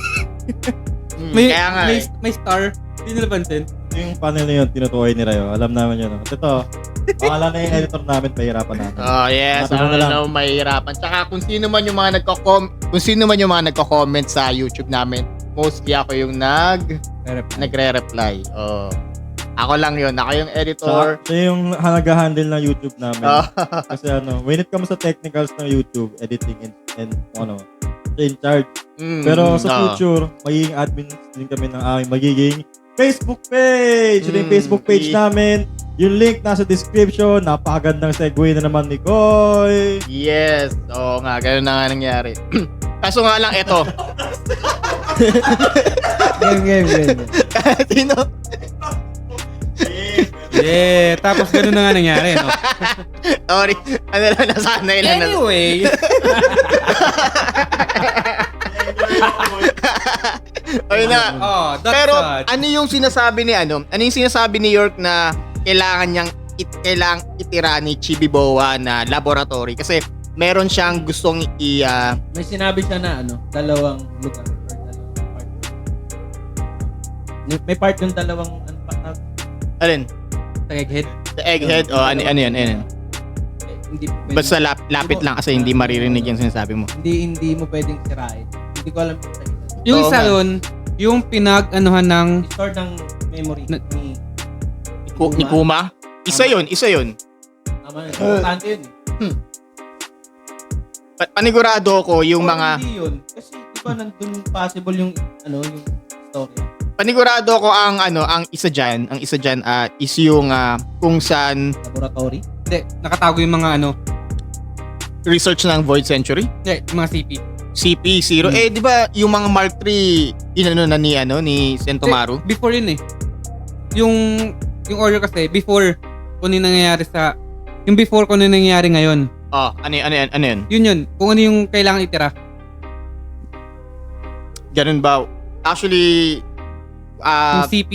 Kaya nga may star. Hindi nila pansin. Yung panel na yun, tinutukoy ni Rayo. Alam namin yun. At ito, pangalan na yung editor namin, pahirapan natin. Oh, yes. Matagal na lang. Mahirapan. Tsaka kung sino man yung mga nagko-comment sa YouTube namin, mostly ako yung nagre-reply. Oh. Ako lang yun. Ako yung editor. Siya yung nag-handle ng YouTube namin. Oh. Kasi when it comes sa technicals ng YouTube, editing and siya in charge. Pero sa future, magiging admin din kami ng aming magiging Facebook page. Yung Facebook page namin. Yung link nasa description. Napakagandang segue na naman ni Koy. Yes. Oo nga, ganun na nga nangyari. Kaso nga lang, eto. Game. Sino? Yeah, tapos ganun na nga nangyari, no? Sorry. Nasanay lang. Anyway, Ayun na. that's Pero sad. ano yung sinasabi ni York na kailangan itira ni Chibibowa na laboratory kasi meron siyang gustong May sinabi siya na dalawang lugar or dalawang part. May part yung dalawang alin? Egghead. The egghead o ano yan? hindi pwedeng- Basta lapit lang kasi hindi maririnig yung sinasabi mo. Hindi mo pwedeng sirain. Hindi ko alam kung Yung Oo isa nga. doon, yung pinag-anuhan ng store ng memory ni Ni Kuma? Isa yun. Tama, importante yun eh. Panigurado ko yung Or mga hindi yun. Kasi di ba nandun possible yung yung story. panigurado ko ang isa diyan, is yung kung saan Laboratory. hindi, nakatago yung mga research ng Void Century. hindi, yung mga CP. CP0. Di ba yung mga Mark 3 ni Sentomaru? Before yun eh. Yung order kasi, before kung ano yung nangyayari yung before kung ano yung nangyayari ngayon. Oh, ano yun? Yun. Kung ano yung kailangan itira. Ganun ba? Actually, Yung CP.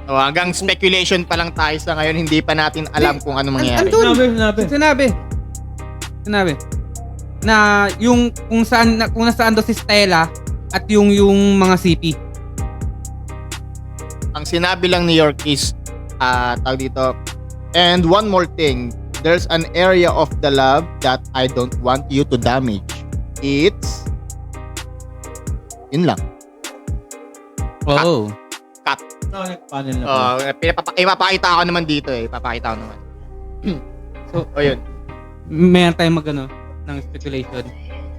So, hanggang speculation pa lang tayo sa ngayon, hindi pa natin alam kung ano mangyayari. Andun, sinabi na yung kung nasaan daw si Stella at yung mga CP. Ang sinabi lang ni York is, tawag dito, and one more thing, there's an area of the lab that I don't want you to damage. It's, yun lang. Oh. No, panel na. Ipapakita ko naman dito Ipapakita ko naman. So, yun. Meron tayong ng speculation.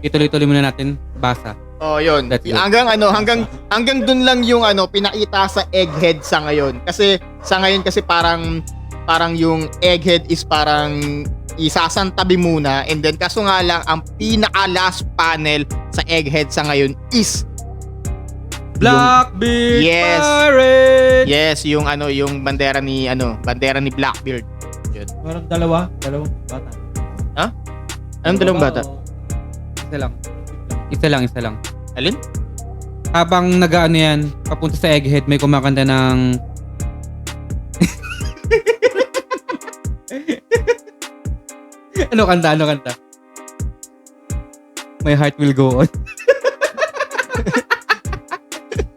Ituloy-tuloy muna natin basa. Yun. That's it. Hanggang dun lang yung pinakita sa egghead sa ngayon. Kasi sa ngayon parang yung egghead is parang isasantabi muna, and then kaso nga lang ang pinaka last panel sa egghead sa ngayon is Blackbeard Yes. Pirate! yes, yung bandera ni Blackbeard. Yun. Parang dalawang bata. Anong dalawang bata? Isa lang. Alin? Habang nag-ano yan, papunta sa Egghead, may kumakanta ng... Ano kanta? My heart will go on.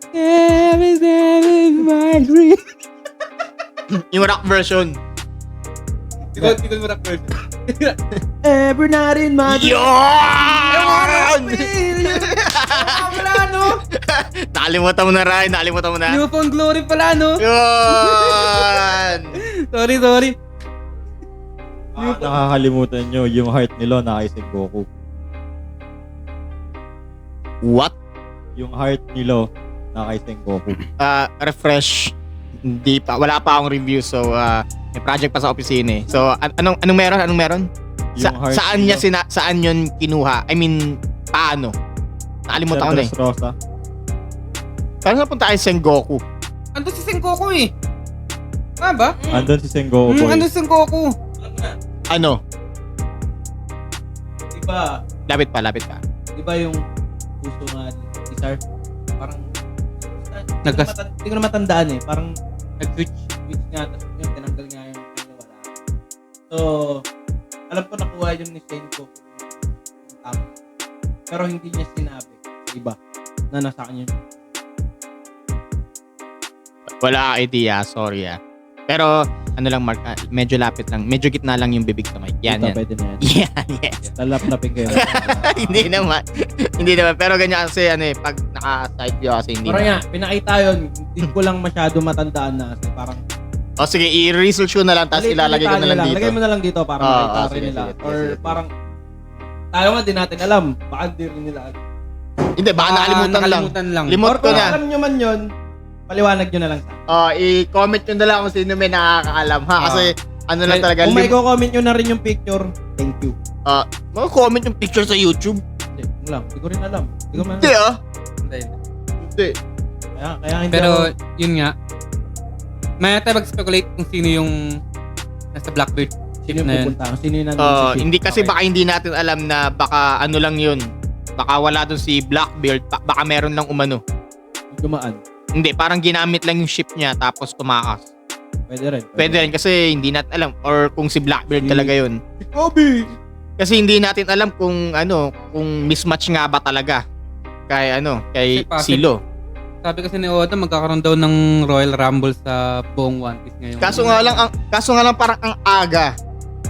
Every my dream. Yung rock version. Tigol mo rock version. Every night in my Yun! Wala, no? Nakalimutan mo na, Ryan. Nakalimutan mo na. New Phone Glory pala, no? Yun! Sorry. Nakakalimutan nyo, yung heart nila naka Sengoku. What? Yung heart nila naka Sengoku. Refresh. Hindi pa. Wala pa akong review. So, may project pa sa opisina eh. So, anong meron? Yung heart Saan yun kinuha? I mean, paano? Nakalimutan ko na eh. Rosa. Parang napunta tayo sa Sengoku. Ando si Sengoku eh. Ah ba? Andun si Sengoku. boy. Ando si Sengoku. Ano? Diba, Lapit pa. diba yung puso nga ni Cesar? Parang, Nagkas- hindi ko na matandaan eh. Parang, Nag-switch. switch nga, tapos yung tinanggal nga yung wala. So, alam ko nakuha yun ni Senko. Tama. Pero hindi niya sinabi sa iba na nasa kanya yun. Wala idea. Sorry Pero, lang Mark, medyo lapit lang. Medyo gitna lang yung bibig sa mic. Yan. Pwede na yan. Yan, yes. Lalap-lapin kayo. Hindi naman. Pero ganyan kasi pag naka-side view kasi hindi Parang na. nga, pinakita yun. Hindi ko lang masyado matandaan na kasi parang Sige, i-research ko na lang tapos ilalagay ko na lang dito. Lagay mo na lang dito para makita rin nila. Or parang tayo nga din natin alam. Baka di rin nila alam. Hindi, baka nakalimutan lang. Limot Or ko kung na. alam nyo man yun, paliwanag nyo na lang sa akin. I-comment nyo na lang kung sino may nakakaalam ha. Kasi lang talaga. Kung may comment nyo na rin yung picture, thank you. Comment yung picture sa YouTube. Hindi, hindi ko rin alam. Hindi ko man Hindi Hindi. Kaya hindi Pero ako, yun nga, may tayo mag-speculate kung sino yung nasa Blackbeard ship sino yung na yun. pupunta. Sino yung nandun sa ship. Hindi kasi baka hindi natin alam na baka lang yun. Baka wala dun si Blackbeard. Baka meron lang umano. Dumaan. Hindi, parang ginamit lang yung ship niya tapos tumakas. Pwede rin kasi hindi natin alam or kung si Blackbeard talaga yun. Kobe! Kasi hindi natin alam kung kung mismatch nga ba talaga kay Kasi Silo. Sabi kasi ni Oda, magkakaroon daw ng Royal Rumble sa buong One Piece ngayon. Kaso nga lang parang ang aga.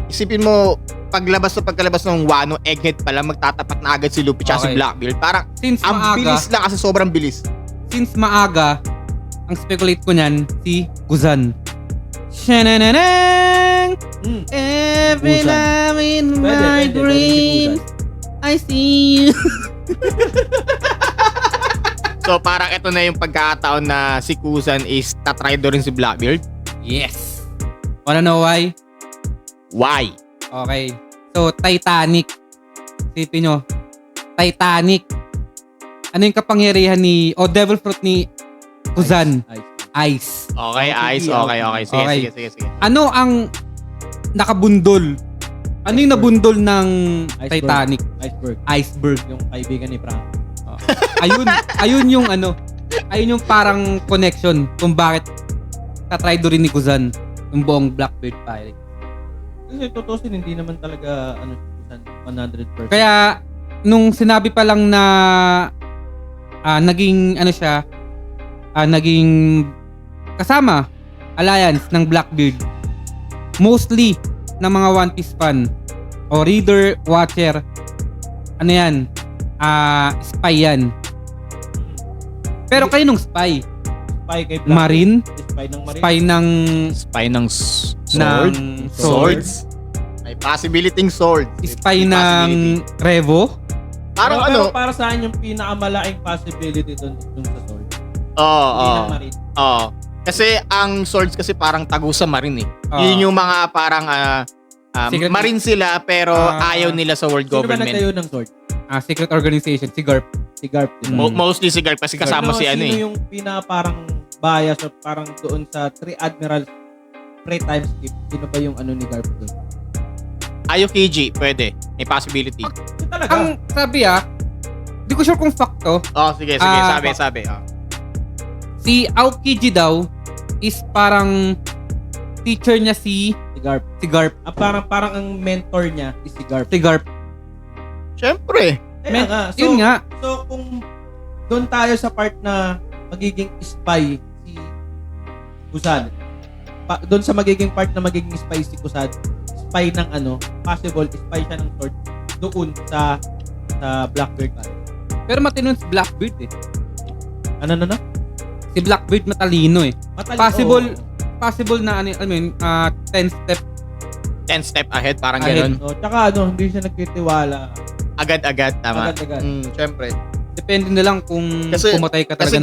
Isipin mo pagkalabas ng Wano, Egghead pa lang magtatapat na agad si Luffy at si Okay. Blackbeard. Parang Since ang bilis lang kasi sobrang bilis. maaga, ang speculate ko niyan, si Guzan. Shananang! Every Guzan. time in Pwede my si dreams, I see you. So parang ito na yung pagkakataon na si Kuzan is tatry do rin si Blackbeard. Yes. Wanna know why? Why? Okay. So, Titanic. Isipin nyo. Titanic. Ano yung kapangyarihan Devil Fruit ni Kuzan? Ice. Okay, ice. Okay. Okay. Sige. Ano ang nakabundol? Ano yung nabundol ng Iceberg. Titanic? Iceberg. Yung kaibigan ni Frank. Ayun yung parang connection kung bakit tatry do rin ni Kuzan yung buong Blackbeard Pirates. Kasi tutusin, hindi naman talaga 100%. Kaya nung sinabi pa lang na naging naging kasama alliance ng Blackbeard, mostly ng mga One Piece fan o reader, watcher, spy yan. Pero kayo nung spy, Spy kay Black. Marine, Spy ng Marine. spy ng Spy ng sword. swords, May possibility sword. spy May ng possibility. Revo. Parang Pero ano, para sa akin yung pinakamalaking possibility dun sa sword. oo, Hindi ng Marine. oo. Kasi ang swords kasi parang tago sa marine eh. Oo. Yun yung mga parang Secret- marine sila pero ayaw nila sa world Sino ba government. nagtayo ng sword? Secret organization, si GARP. Si Garp. Diba? Mostly si Garp kasi kasama si ano Sino eh. yung parang bias o parang doon sa 3 admirals pre-time skip? Sino ba yung ni Garp doon? Ayokiji, pwede. May possibility. Ito talaga. Ang sabi di ko sure kung fact to. Oh, sige, sabi. Oh. Si Aokiji daw is parang teacher niya si Si Garp. Garp. Parang ang mentor niya is si Garp. Si Garp. Syempre. Kaya nga. So, Yun nga. So kung doon tayo sa part na magiging spy si Kusad. Doon sa magiging part na magiging spy si Kusad, spy ng possible spy siya ng sword doon sa Blackbeard tayo. Pero matino si Blackbeard eh. Ano? Si Blackbeard matalino eh. Possible na 10 step 10 step ahead, parang Ahead. ganun. Oh, tsaka hindi siya nagtitiwala. Agad-agad, tama. Agad-agad. Syempre. Depende na lang kung Kasi- pumatay ka talaga Kasi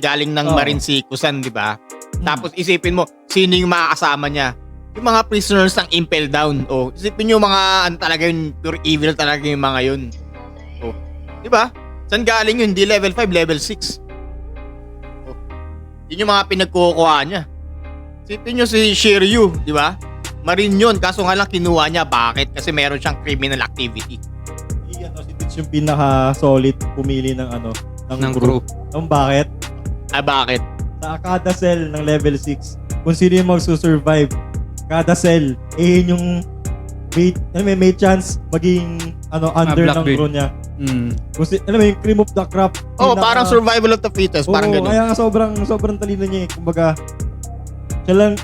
galing ng Oo. marine si Kusan, di ba? Tapos isipin mo, sino yung makakasama niya? Yung mga prisoners ng Impel Down. Oh, isipin nyo mga talaga yun, pure evil talaga yung mga yun. Oh, di ba? Saan galing yun? Di level 5, level 6. Oh. Yun yung mga pinagkukuha niya. Isipin nyo si Shiryu, di ba? Marine yun, kaso nga lang kinuha niya. Bakit? Kasi meron siyang criminal activity. Si Tits yung pinaka-solid pumili ng ng crew. Bakit? Bakit? Sa kada cell ng level 6, kung sino yung magsusurvive, kada cell, yun yung may chance maging under ng Blackbeard. crew niya. Kung alam mo yung cream of the crop. Parang survival of the fittest. Parang ganun. Kaya nga sobrang talino niya eh. Kumbaga,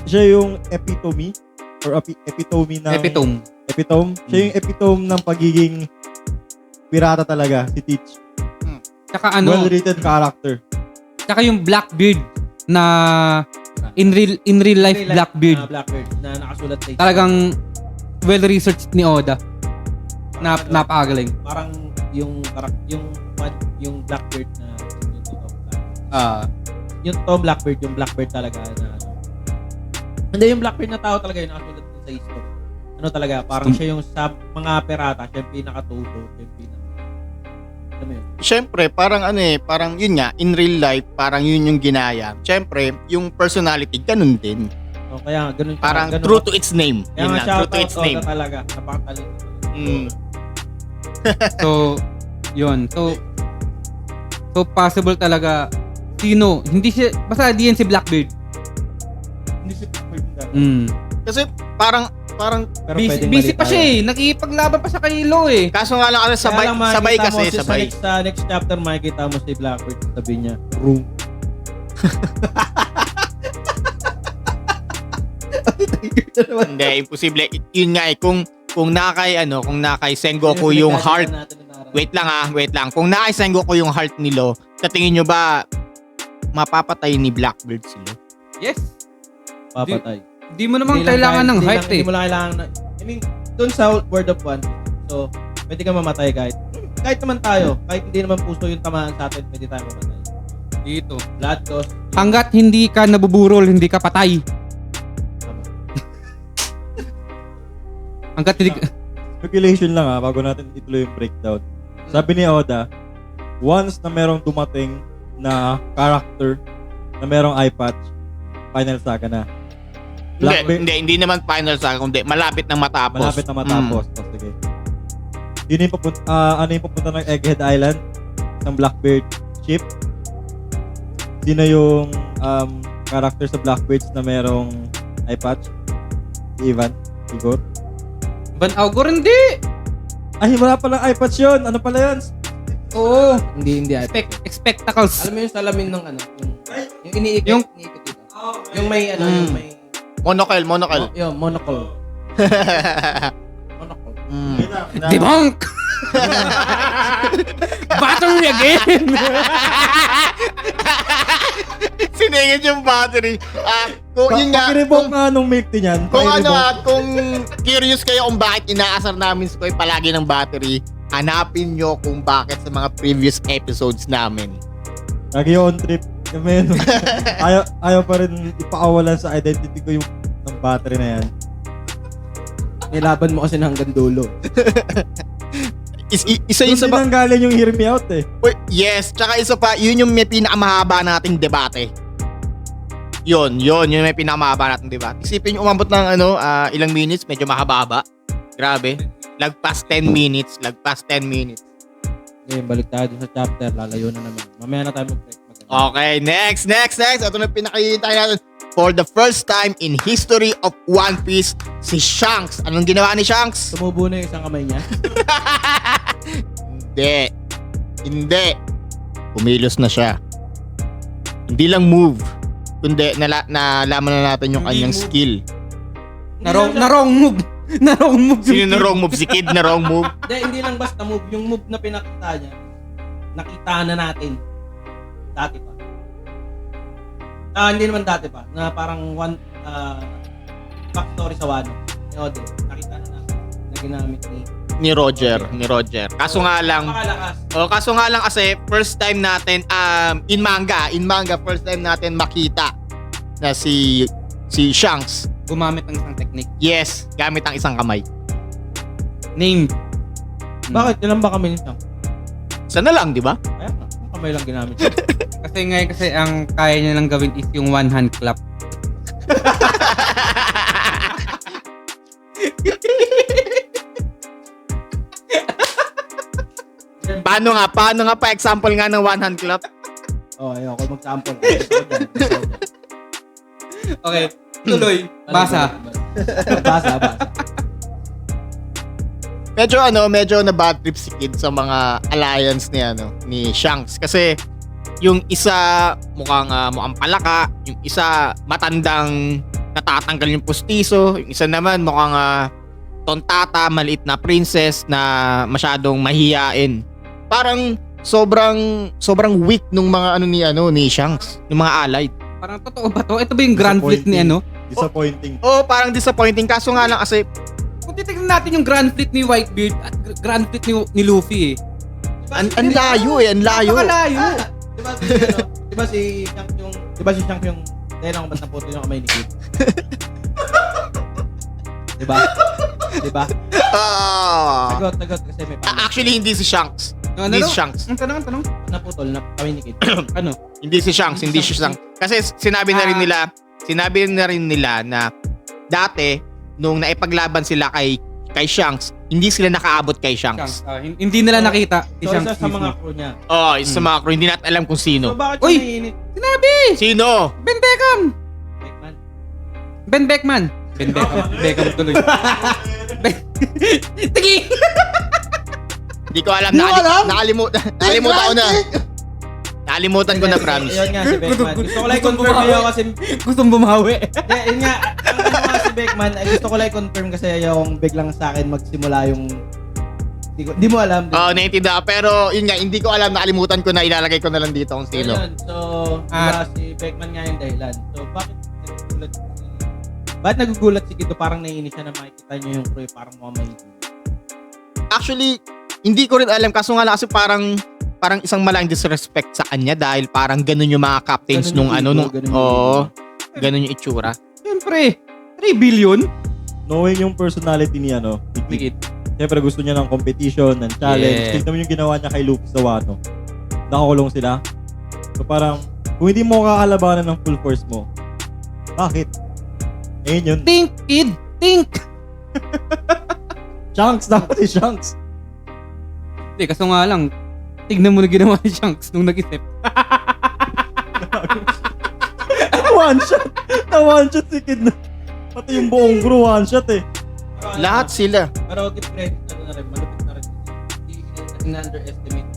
siya yung epitome or epitome ng epitome. Siya yung epitome ng pagiging pirata talaga, si Teach. Tsaka Well-written character. tsaka yung Blackbeard na in real life Blackbeard. Blackbeard na nakasulat sa Talagang well-researched ni Oda. Napakagaling. parang yung Blackbeard na yung totoong Blackbeard. Yung totoong Blackbeard, yung Blackbeard talaga na hindi yung Blackbeard na tao talaga yung nakasulat dun sa history. Talaga, parang siya yung sa mga pirata, siya yung pinakatuto, siya yung alam mo yun? Siyempre, parang yun nga, in real life, parang yun yung ginaya. Siyempre, yung personality, ganun din. So, kaya ganun siya. Parang ganun true to its name. Kaya Yun nga lang, siya true to its name. talaga. Napakatalino. So, yun. So possible talaga hindi siya, basta di yan si Blackbeard. Hindi si Blackbeard yung gano'n. Kasi parang Pero Busy, pwedeng busy mali pa tayo. siya eh. Nakikipaglaban pa sa Kilo eh. kaso nga lang kasi Kaya lang sabay makikita kasi, mo sabay. Sa next chapter, makikita mo si Blackbeard. Sabi niya, room. Hindi, imposible. Yun nga eh, kung nakay Sengoku yung heart. Wait lang. Kung nakay Sengoku yung heart ni Lo, sa tingin nyo ba mapapatay ni Blackbeard si Lo? Yes. Papatay. Di mo naman kailangan ng heart eh. Hindi mo lang kailangan I mean, dun sa Word of One, so, pwede ka mamatay kahit naman tayo, kahit hindi naman puso yung tamaan sa atin, pwede tayo mamatay. Dito. Blood loss. Hanggat hindi ka nabuburol, hindi ka patay. Hanggat hindi ka... Speculation lang bago natin ituloy yung breakdown. Sabi ni Oda, once na merong dumating na character na merong eye patch, final saga na. Hindi naman final saga, kundi malapit nang matapos. Malapit na matapos. So, sige. Yun yung pupunta ng Egghead Island ng Blackbeard ship. Sino yung character sa Blackbirds na merong eye patch? Si Ivan? Igor? Van Augor, hindi! Ay, wala palang eye patch yun! Ano pala yun? Oo. Hindi. Spectacles. Alam mo yung salamin ng ano? Yung iniikot. Iniikot dito. Yung may ano, yung may... Monocle. Yung monocle. Monocle. Debunk! Battery again! Siningit yung battery. Kung yun nga, Pakiribok nga nung milk tea niyan. kung ano Pakiribok. kung curious kayo kung bakit inaasar namin si Koy palagi ng battery, hanapin nyo kung bakit sa mga previous episodes namin. Lagi on trip. Kami, no? ayaw pa rin ipakawalan sa identity ko yung ng battery na yan. Nilaban mo kasi na hanggang dulo. Isa yun Doon sa din ang galing yung hear me out eh. yes, tsaka isa pa, yun yung may pinakamahaba nating debate. Yun may pinakamahaba nating debate. Isipin nyo umabot ng ilang minutes, medyo mahaba. Grabe. Lagpas 10 minutes. Okay, balik tayo dun sa chapter. Lalayo na naman. Mamaya na tayo mag-break. Okay, next. Ito na pinakita natin. For the first time in history of One Piece, si Shanks. Anong ginawa ni Shanks? Tumubo na yung isang kamay niya. Hindi. Kumilos na siya. Hindi lang move, kundi nalaman na natin yung Hindi kanyang move. skill. Na wrong move. Na wrong move. Sino na wrong move? Si Kid na wrong move? Hindi lang basta move. Yung move na pinakita niya, nakita na natin. Dati pa. Hindi naman dati pa. Na parang backstory sa Wano. Oden. Nakita na natin na ginamit Ni Roger. Kaso nga lang, Napakalakas. kasi first time natin in manga first time natin makita na si Shanks. Gumamit ng isang technique. Yes, gamit ang isang kamay. Named. Bakit? Ilan ba kami nito? Isa na lang, di ba? Kaya na. Ang kamay lang ginamit niya. Kasi ang kaya niya lang gawin is yung one hand clap. Paano nga pa example nga ng one hand clap? Ayoko mag-sample. Gusto ko dyan. Okay, tuloy. Basa. Basa. Medyo na bad trip si Kid sa mga alliance ni Shanks kasi yung isa mukhang palaka, yung isa matandang natatanggal yung pustiso, yung isa naman mukhang tontata, maliit na princess na masyadong mahiyain. Parang sobrang weak nung mga ni Shanks, ng mga allied. Parang totoo ba to? Ito ba yung grand fleet ni Disappointing. Parang disappointing kaso nga lang kasi Kung titignan natin yung grand fleet ni Whitebeard at grand fleet ni Luffy ang layo. Napakalayo. Diba si Shanks yung dahil ako ba't naputo yung kamay ni Kid? Diba? Tagot kasi may Actually hindi si Shanks. Hindi si Shanks. Ang tanong. naputol na kamay ni Kid. Ano? Hindi si Shanks. Kasi sinabi na rin nila na dati nung naipaglaban sila kay Shanks, hindi sila nakaabot kay Shanks. Hindi nila nakita si So, Shanks isa sa mga mismo. crew niya. Isa sa mga crew, hindi natin alam kung So, sino. bakit Uy! siya naiinit? Sinabi! Sino? Ben Beckham! Beckman. Ben Beckham. Beckham tuloy. Tigi! Hindi ko alam. Hindi mo alam? Nakalimutan ko na. Nakalimutan ko na, promise. Ayun nga si Beckman. Gusto ko lang confirm yun kasi... Gustong bumawi. Yun nga, ang nga si Beckman, ay gusto ko lang confirm kasi yung biglang sa akin magsimula yung... Di mo alam. Naiintindihan ko. Pero yun nga, hindi ko alam. Nakalimutan ko na. Ilalagay ko na lang dito kung sino. Ayun, so, diba, si Beckman nga yung dahilan. So, bakit nagugulat si Kido? Parang naiinis siya na makikita niyo yung crew, parang mukhang may... Actually, hindi ko rin alam. Kaso nga lang kasi parang isang malaking disrespect sa kanya dahil parang ganun yung mga captains Ganun yung ego, ganun yung itsura. Siyempre, 3 billion? Knowing yung personality ni Kid. Siyempre gusto niya ng competition, ng challenge. Yeah. Tignan mo yung ginawa niya kay Luffy sa Wano. Nakakulong sila. So parang, kung hindi mo kakalabanan ng full force mo, bakit? Ayun yun. Think, kid! Think! Shanks, dapat si Shanks. Hindi, kaso nga lang, tignan mo na ginawa ni Shanks nung nag-isip. one shot. Na one shot si Kid na. Pati yung buong crew one shot eh. Lahat sila. Pero give credit na rin, malupit na rin. Hindi in-underestimate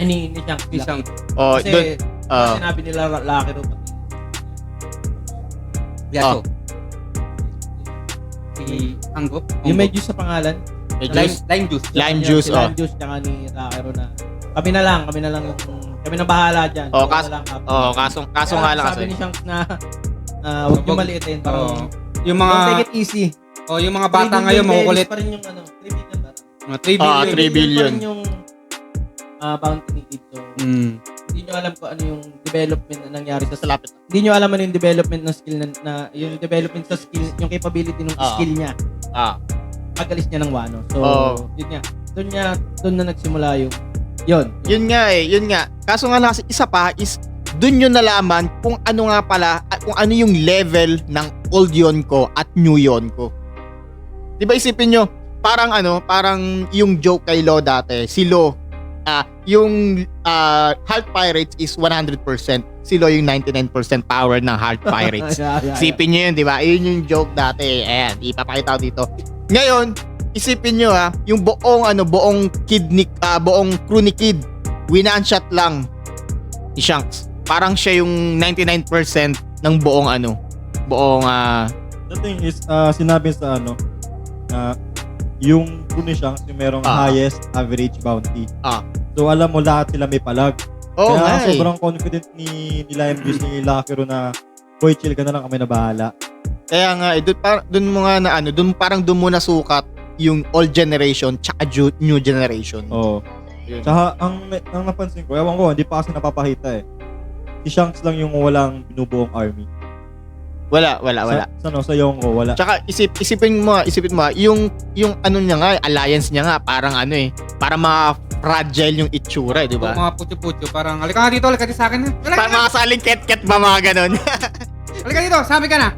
ni Shanks. Ni Shanks. Oh, Kasi doon. sinabi nila laki rin pati. Yaso. Si Anggop. Yung may juice sa pangalan. May juice. Lime juice. Lime Yan, juice, si Lime juice tsaka ni Lakero na. Kami na lang yung kami na bahala dyan. Oh, Ikaw na lang, Captain. kaso Kaya nga lang sabi kasi. ni Shanks na huwag niyo maliitin. Oo. Parang Yung don't take mga it easy. yung mga bata ngayon makukulit. Pa rin yung 3 billion ba? Mga 3 billion. 3 billion. Pa rin yung bounty ni Kid. So, hindi nyo alam kung ano yung development na nangyari sa Salapit. Hindi nyo alam ano yung development ng skill na yung development sa skill, yung capability ng skill niya. Pagalis niya ng Wano. So, yun nga. Doon na nagsimula yung Yun nga. Kaso nga lang kasi isa pa is dun yun nalaman kung ano nga pala, kung ano yung level ng old Yonko at new Yonko. Di ba isipin nyo, parang yung joke kay Lo dati, si Lo, yung Heart Pirates is 100%, si Lo yung 99% power ng Heart Pirates. Isipin nyo yun, di ba? Yun yung joke dati. Ayan, ipapakita ko dito. Ngayon, isipin nyo yung buong crew ni Kid, win-shot lang ni Shanks. Parang siya yung 99% ng buong The thing is, sinabi sa yung crew ni Shanks yung merong highest average bounty. So alam mo lahat sila may palag. Oo nga Kaya sobrang confident ni Lime Juice ni Lakero na boy, chill ka na lang, kami na bahala. Kaya nga, doon mo nga na doon doon mo nasukat yung old generation tsaka new generation. Oo. Yun. Tsaka ang napansin ko, ewan ko, hindi pa kasi napapakita eh. Si Shanks lang yung walang binubuong army. Wala. Sa Yonko, wala. Tsaka isipin mo, yung ano niya nga, alliance niya nga, parang para mga fragile yung itsura, di ba? Mga putyo-putyo. Parang, halika dito sa akin na. Parang mga saling ket-ket ba mga ganon? Halika dito, sabi ka na.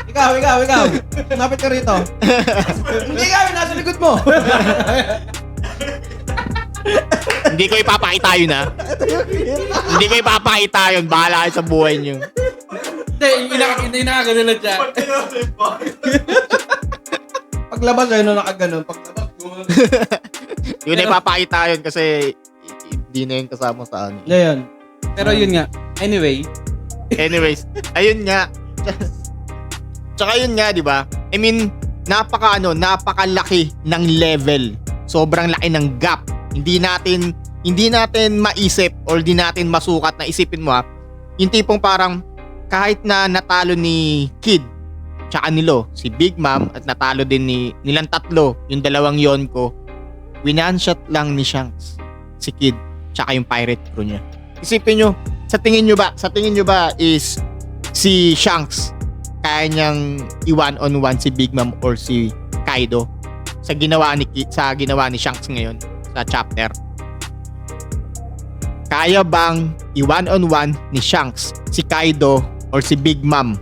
Ikaw. Napit ka rito. Hindi kami, nasa likod mo. Hindi ko ipapakita yun Hindi ko ipapakita yun. Bahala kayo sa buhay niyo. Hindi nakaganon lang siya. Paglabas ayun na nakaganon. Paglabas gumagano. Yun na ipapakita yun kasi hindi na yun kasama sa ano. Ngayon. Pero yun nga. Anyway. Anyways, ayun nga. Tsaka yun nga, di ba? I mean, napakalaki ng level. Sobrang laki ng gap. Hindi natin maisip or di natin masukat na isipin mo yung tipong parang kahit na natalo ni Kid tsaka ni Lo, si Big Mom at natalo din nilang tatlo, yung dalawang Yonko, win-shot lang ni Shanks si Kid tsaka yung pirate crew niya. Isipin nyo, sa tingin nyo ba is si Shanks kaya niyang i-one-on-one si Big Mom or si Kaido sa ginawa ni Shanks ngayon sa chapter? Kaya bang i-one-on-one ni Shanks si Kaido or si Big Mom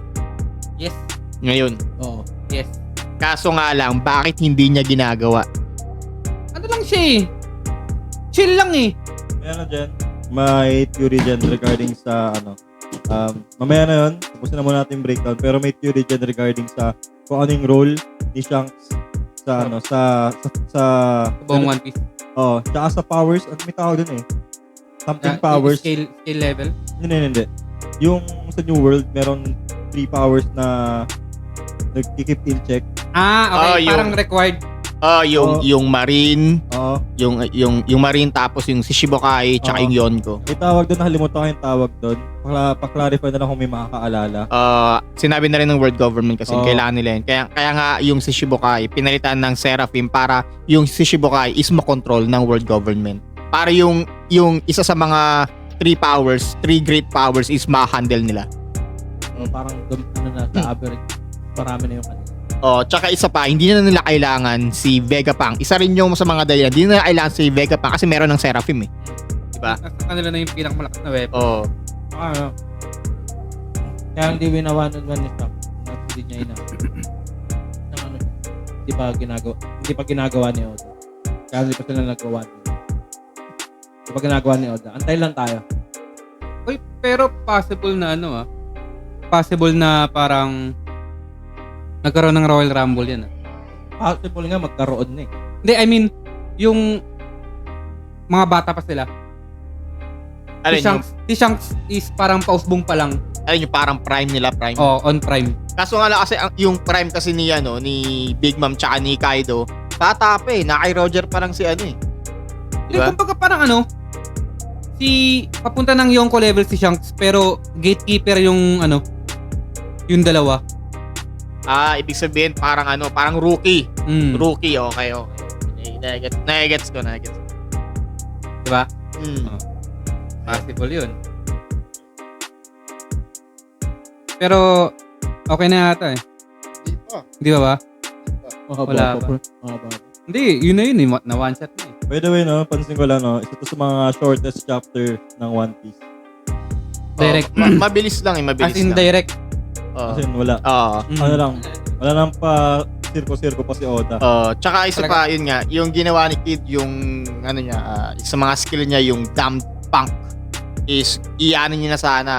Yes. ngayon? Oo. Yes. Kaso nga lang, bakit hindi niya ginagawa? Ano lang siya eh. Chill lang eh. Meron dyan. May theory dyan regarding sa mamaya na yun. Tapusin na muna natin yung breakdown. Pero may theory dyan regarding sa kung ano yung role ni Shanks sa Buong One Piece. tsaka sa powers. Ano may tawag dun eh? Something powers. Scale level. Hindi. Yung sa New World, meron 3 powers na nag-keep in check. Okay. Yung- Parang required. Yung Marine, Oo. yung Marine tapos yung si Shibukai tsaka Oo. yung Yonko. May tawag doon, nakalimutan ko yung tawag doon. Pa-clarify na lang kung may makakaalala. Sinabi na rin ng world government kasi Oo. kailangan nila yun. Kaya nga yung si Shibukai, pinalitan ng Seraphim para yung si Shibukai is makontrol ng world government. Para yung isa sa mga 3 great powers is ma-handle nila. Parang sa average. Marami na yung kanila. Tsaka isa pa, hindi na nila kailangan si Vegapunk. Isa rin yung sa mga dahilan, hindi na nila kailangan si Vegapunk kasi meron ng Seraphim eh. Diba? Nasa kanila na yung pinakamalakas na weapon. Kaya hindi winawan-on-one ni Shanks. Hindi niya hindi pa ginagawa ni Oda. Kaya hindi pa sila nagawa. Kapag ginagawa ni Oda. Antay lang tayo. Uy, pero possible na ano possible na parang nagkaroon ng Royal Rumble yan Possible nga magkaroon na eh. Hindi, I mean, yung mga bata pa sila. Si Shanks is parang pausbong pa lang. Alin yung parang prime nila, prime. On Prime. Kaso nga lang kasi yung prime kasi ni Big Mom tsaka ni Kaido, bata pa eh. Na kay Roger pa lang si Hindi, Diba? kumbaga parang papunta ng Yonko level si Shanks, pero gatekeeper yung yung dalawa. Ibig sabihin parang parang rookie. Mm. Rookie, okay. Nagets ko. Diba? Mm. Possible yun. Pero, okay na yata eh. Di ba ba? Wala pa. Hindi, yun na yun eh. Na one shot na eh. By the way, no, pansin ko lang, no, isa to sa mga shortest chapter ng One Piece. Direct. Mabilis lang eh, mabilis As in lang. direct. Oo. Kasi wala. Oo. Ano lang, wala lang pa sirko-sirko pa si Oda. Tsaka isa pa, yun nga, yung ginawa ni Kid, yung sa mga skill niya, yung damn punk is, iano niya na sana,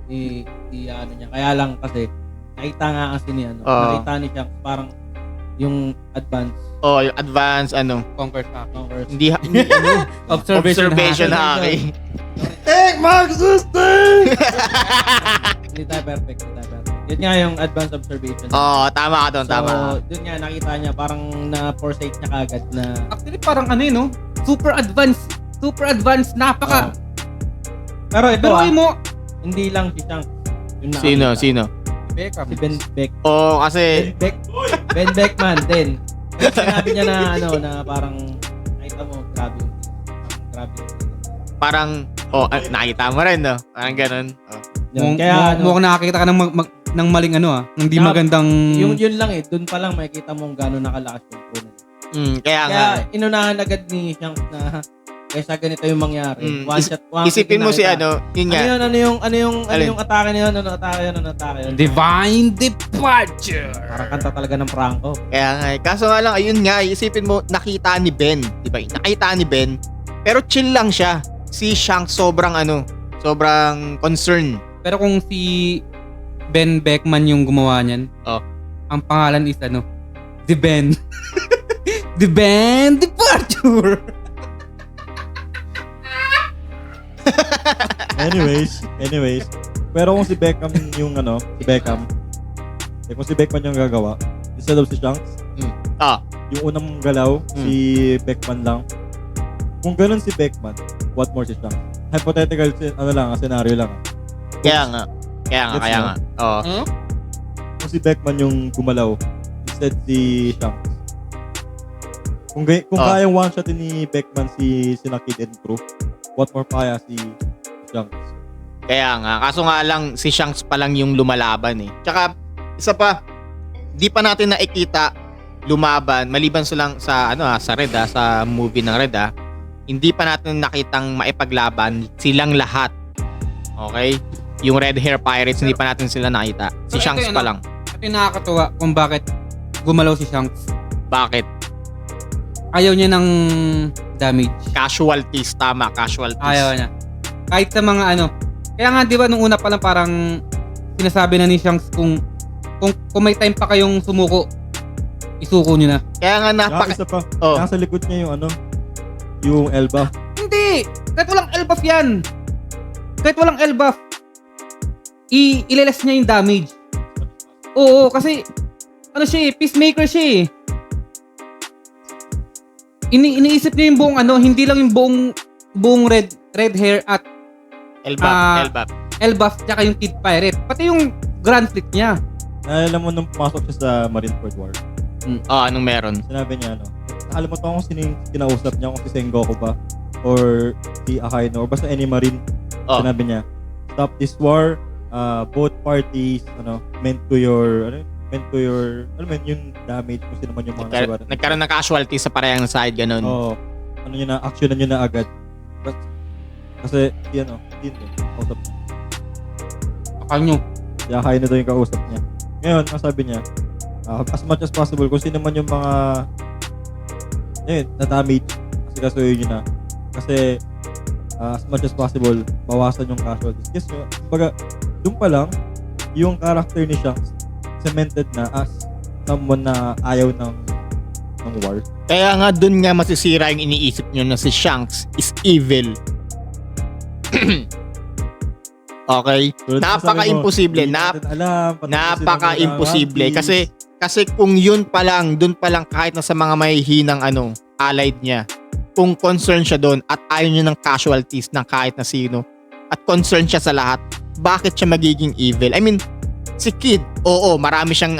Ano niya. Kaya lang kasi, nakita nga kasi ni nakita ni Shanks parang yung advance. yung advance, Conquer Saki. hindi observation haki. Take my sister! Hindi tayo perfect. Yun nga yung advanced observation. Tama ka doon, tama. So, dun nga nakita niya parang na-foresight niya kagad na Actually, parang no? Super advanced, napaka. pero ito Pero mo, hindi lang si Shanks. Yung nakakita. Sino? Si Ben Beck. Kasi, Ben Beckman din. Yung sinabi niya na parang nakita mo, grabe. parang, nakita mo rin, no? Parang ganun. Kaya mukhang nakakita ka ng maling ng di Kaya- magandang. yun lang eh, dun pa lang makikita mo gano'n nakalakas yung puno. Kaya nga. Kaya inunahan agad ni Shanks na kaysa ganito yung mangyari. One shot, one Isipin mo si nakita. yun nga. Ano Alin? yung atake niya? Ano atake yun? Divine Departure. Parang kanta talaga ng Franco. Kaya nga. Kaso nga lang, ayun nga, isipin mo, nakita ni Ben. Di ba? Nakita ni Ben. Pero chill lang siya. Si Shanks sobrang concerned. Pero kung si Ben Beckman yung gumawa niyan, ang pangalan is The Ben. The Ben Departure. Anyways. Pero kung si Beckham yung kung si Beckman yung gagawa, instead of si Shanks, yung unang galaw, si Beckman lang. Kung ganun si Beckman, what more si Shanks? Hypothetical, scenario lang. Kaya nga. Oo. Kung si Beckman yung gumalaw, instead si Shanks. Kung kayang one-shot ni Beckman si Kid and crew, what more pa kaya si Shanks? Kaya nga. Kaso nga lang, si Shanks pa lang yung lumalaban eh. Tsaka, isa pa, di pa natin nakikita lumaban, maliban sa Red sa movie ng Red hindi pa natin nakitang maipaglaban silang lahat. Okay? Yung Red Hair Pirates, hindi pa natin sila nakita. Si So, Shanks ito pa lang. Ito yung nakakatuwa kung bakit gumalaw si Shanks. Bakit? Ayaw niya ng damage. Casualties, tama. Casualties. Ayaw niya. Kahit sa mga Kaya nga, di ba, nung una pa lang parang sinasabi na ni Shanks kung may time pa kayong sumuko, isuko nyo na. Kaya nga Isa pa, Oh. nasa likod niya yung Elba. Hindi! Kahit walang L-buff yan! Kahit walang L-buff, ileles niya yung damage. Oo, kasi siya peacemaker siya iniisip niya yung buong hindi lang yung buong red hair at Elbap. L-buff tsaka yung Kid Pirate. Pati yung Grand Fleet niya. Naalala mo nung pumasok siya sa Marineford War, Anong meron? sinabi niya nakalimutan ko kung sino yung kinausap niya, kung si Sengoku ba or si Akaino or basta any marine. Sinabi niya, stop this war, both parties meant to your yung damage kung sino man yung mga nasuwatan. Nagkaroon ng casualties sa parehang side, ganun. Actionan nyo na agad. Kasi kausap niya. Akal nyo. Si Akaino daw yung kausap niya. Ngayon, ang sabi niya, as much as possible, kung sino man yung mga na-damage, kasi kasuyo nyo na. Kasi as much as possible, bawasan yung casualties. Kasi, kumbaga, doon pa lang, yung character ni Shanks cemented na as someone na ayaw ng war. Kaya nga dun nga masisira yung iniisip nyo na si Shanks is evil. Okay? Tulad ng Napaka-imposible. sabi mo, hindi natin alam, Napaka-imposible. Kasi kung yun pa lang, dun pa lang kahit na sa mga mahihinang allied niya, kung concerned siya doon at ayaw niya ng casualties ng kahit na sino at concerned siya sa lahat, bakit siya magiging evil? I mean, si Kid, oo, marami siyang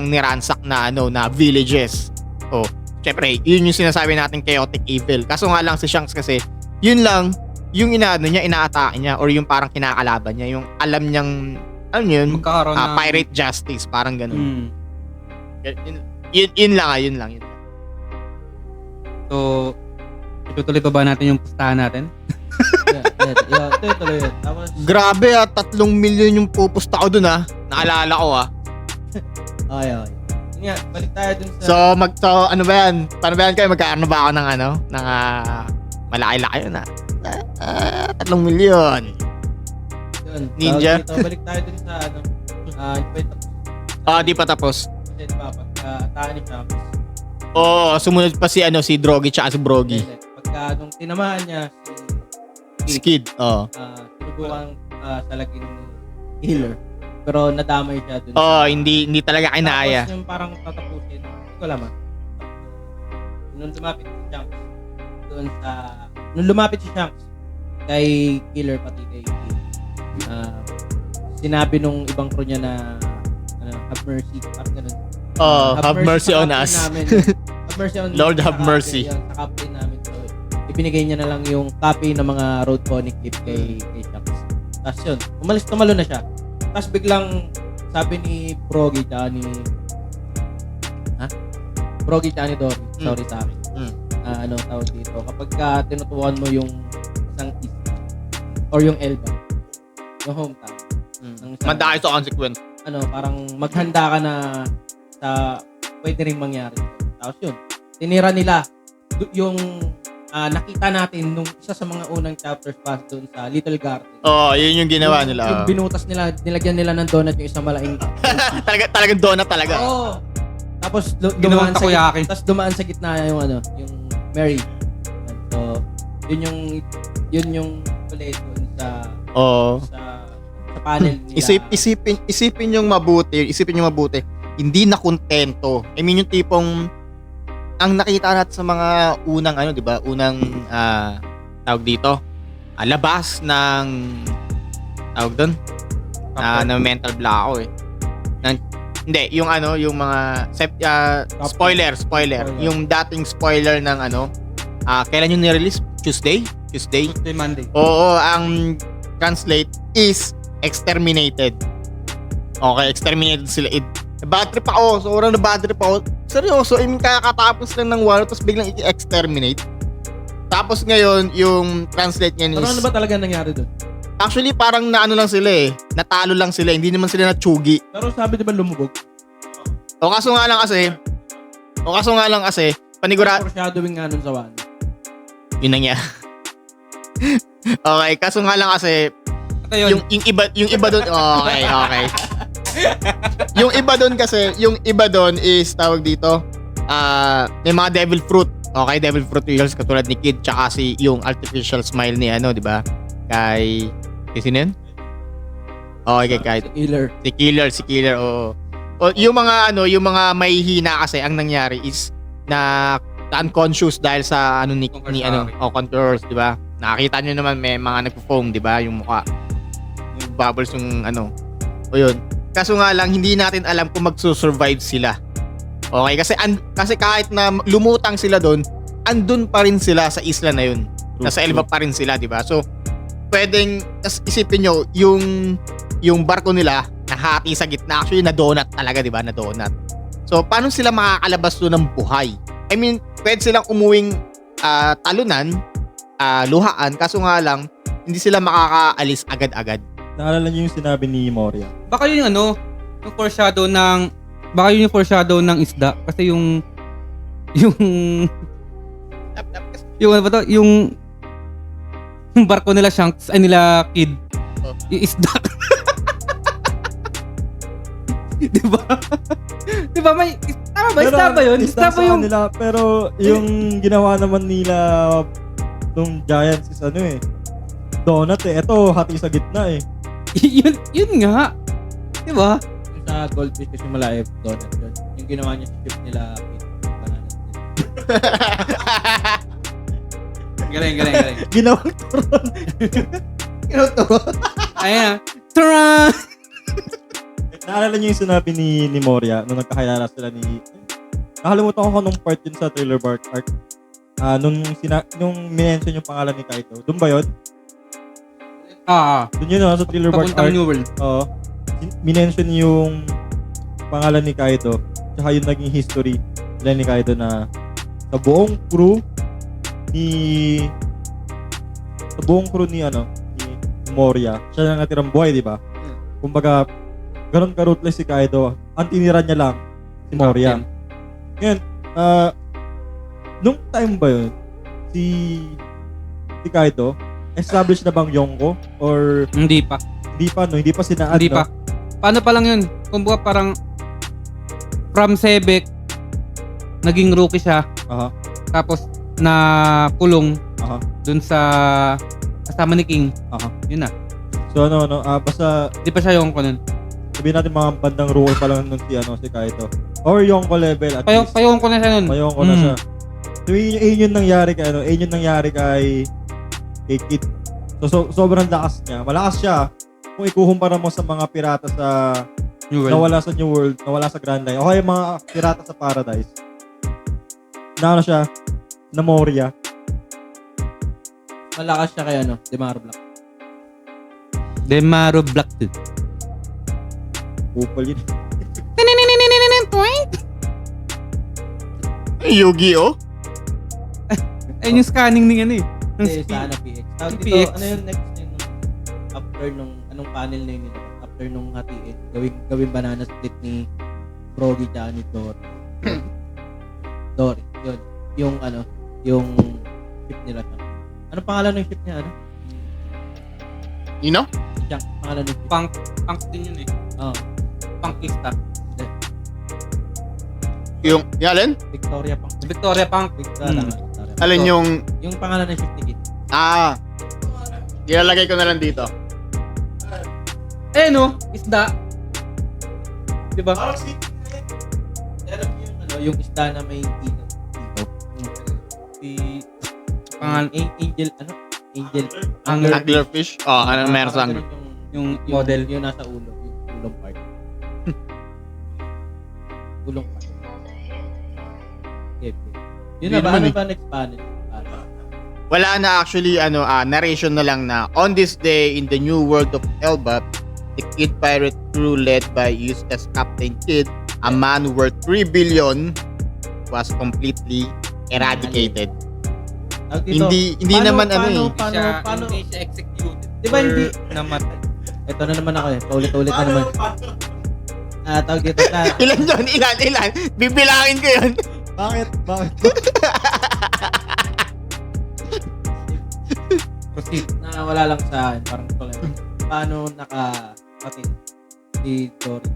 niransak na na villages. Oh, syempre, yun yung sinasabi natin chaotic evil. Kaso nga lang si Shanks kasi, yun lang yung inaatake niya or yung parang kinakalaban niya, yung alam niyang Magkakaroon ng pirate justice, parang ganun. Mm. Yun lang. So, itutuloy pa ba natin yung pustahan natin? Tuloy yun. Tapos, Grabe 3 milyon yung pupusta ko dun Naalala ko okay. Yun nga, balik tayo dun sa... So ano ba yan? Paano ba yan kayo? Magkaano ba ako ng malaki-laki yun 3 milyon. Yun. Ninja. Dito, balik tayo dun sa Di pa tapos. Kasi diba, pagka atake ni Shanks, Sumunod pa si Drogi tsaka si Brogi. pagka nung tinamaan niya Si Kid. tinubukan salagin ni healer. Pero nadamay siya dun. Hindi talaga kinaya. Tapos yung parang tatapusin. Hindi ko alam Nung lumapit si Shanks nung lumapit si Shanks kay Killer pati kay Kid, sinabi nung ibang crew niya na have mercy. Ganun. Have mercy sa on captain us. namin. Have mercy on Lord sa have captain, mercy. yun, sa captain namin. So, ibinigay niya na lang yung copy ng mga road pony clip kay Shanks. Tapos yun, tumalo na siya. Tapos biglang sabi ni Brogy tsaka ni Dory, sorry sa akin. Tawag dito, kapag tinutuan mo yung isang east or yung Elba, yung hometown, ng isang- Manda kayo sa consequence. parang maghanda ka na sa pwede ring mangyari. Tapos yun, tinira nila yung nakita natin nung isa sa mga unang chapters pa doon sa Little Garden. Yun yung ginawa nila. Yung binutas nila, nilagyan nila ng donut yung isang malaking. Talagang donut talaga. Oo. Tapos Ginawang takoyaki. Tapos dumaan sa gitna yung yung Mary. So, yun yung ulit doon sa panel nila. Isipin yung mabuti. Hindi na kontento. I mean yung tipong ang nakita natin sa mga unang di ba? Unang tawag dito. Labas ng tawag doon. Na mental block ako hindi, yung yung mga spoiler. Yung dating spoiler ng kailan yung ni-release? Tuesday, Monday. Oo, ang translate is exterminated. Okay, exterminated sila. Bad trip ako. Sobrang na bad trip ako. Seryoso, I mean, kakatapos lang ng war, tapos biglang i-exterminate. Tapos ngayon, yung translate niya is... Ano ba talaga nangyari doon? Actually, parang naano lang sila natalo lang sila. Hindi naman sila natsugi. Pero sabi di ba lumubog? O kaso nga lang kasi, panigurado... Foreshadowing nga nun sa Wano. Yun na niya. Okay, kaso nga lang kasi, yung iba doon, okay. yung iba doon is tawag dito, may mga devil fruit. Okay, devil fruit wheels katulad ni Kid tsaka yung artificial smile ni di ba? Kay sino yun? Okay, kay Si Killer, oo. O yung mga may hina kasi ang nangyari is na unconscious dahil sa contours, di ba? Nakakita nyo naman may mga nagpo-foam, di ba? Yung mukha. Yung bubbles yung O yun. Kaso nga lang hindi natin alam kung magsusurvive sila. Okay, kasi kahit na lumutang sila doon, andun pa rin sila sa isla na yun. Nasa Elba pa rin sila, di ba? So pwedeng isipin nyo yung barko nila nahati sa gitna, actually na donut talaga, di ba? Na donut. So paano sila makakalabas doon ng buhay? I mean, pwede silang umuwing talunan, luhaan, kaso nga lang hindi sila makakaalis agad-agad. Naalala niyo yung sinabi ni Moria? Baka yun yung foreshadow ng isda kasi yung yung barko nila Shanks, ay nila Kid. Oh. Isda. Di ba? Di ba may, tama ba? Isda ba yun? Isda ba yung, Nila, pero yung ginawa naman nila nung Giants is ano eh. Donut eh. Ito, hati sa gitna eh. yun nga. Di ba? Yung sa Goldfish kasi malay donut yun. Yung ginawa niya sa chip nila, banana split. Galing. Ginawang turon. Ayan. Tara! Naalala niyo yung sinabi ni Moria nung nagkakilala sila ni... Nakalimutan ko kung anong part yun sa Thriller Bark arc. Nung minention yung pangalan ni Kaito. Doon ba yun? Doon yun sa Thriller Bark Papuntang arc. New World. Oo. Minention yung pangalan ni Kaito. Tsaka yung naging history nila ni Kaito na sa buong crew ni Moria, siya na natirang buhay, di ba? Kumbaga, ganun ka-ruthless si Kaido. Ang tinira niya lang, si Moria. Ngayon, nung time ba yun, si Kaido, established na bang Yonko? Or Hindi pa. hindi pa sinaad, Hindi no? pa. Paano pa lang yun? Kumbaga parang from Sebek, naging rookie siya. Aha. Tapos na kulong Aha. dun sa kasama ni King. Aha. Yun na. So basta Di pa siya yung ko nun. sabihin natin mga bandang rule pa lang nun si Kaido. Or Yonko level at least. Payong ko na siya nun. Payong ko na siya. So, yun nangyari kay Kid. So, sobrang lakas niya. Malakas siya kung ikukumpara mo sa mga pirata sa New World. nawala sa New World, nawala sa Grand Line. O kaya mga pirata sa Paradise. Na siya? Na Moria. Malakas siya kay Demaro Black. Demaro Black din. Kupal yun. Yu-Gi-Oh? Ayun yung scanning ni ano eh. Ng Hindi, speed. sana PX. Tawag dito, PX. ano yung next yun after nung, anong panel na yun nila? After nung hatiin, gawin banana split ni Brogy tsaka ni Dory. Dory, yun. Yung ship nila siya. Anong pangalan ng ship niya, You know? Siyang, pangalan ng ship. Punk din yun eh. Oh, Punkista. Yung alin? Victoria Punk. Victoria Punk. Victoria. Alin yung... Yung pangalan ng ship ni Kid. Ilalagay ko na lang dito. Eh no, isda. Diba? Alam niyo yung isda na may dito. Si Angel, Anglerfish? Anong meron sa angler? Yung model. Yung nasa ulo, yung ulong part. Ulong part. Okay. Yun na ba? Ano ba next panel? Wala na actually, narration na lang na on this day in the new world of Elbap, the Kid Pirate crew led by USS Captain Kid, a man worth 3 billion, was completely eradicated. Hindi naman paano, Hindi siya executed. Di ba hindi? Namatay. Ito na naman ako paulit-ulit na naman. Tawag dito na. Ilan yun? Ilan? Bibilangin ko yun. Bakit? Proceed. Na wala lang sa akin. Parang ito lang. Paano nakakating si Dory?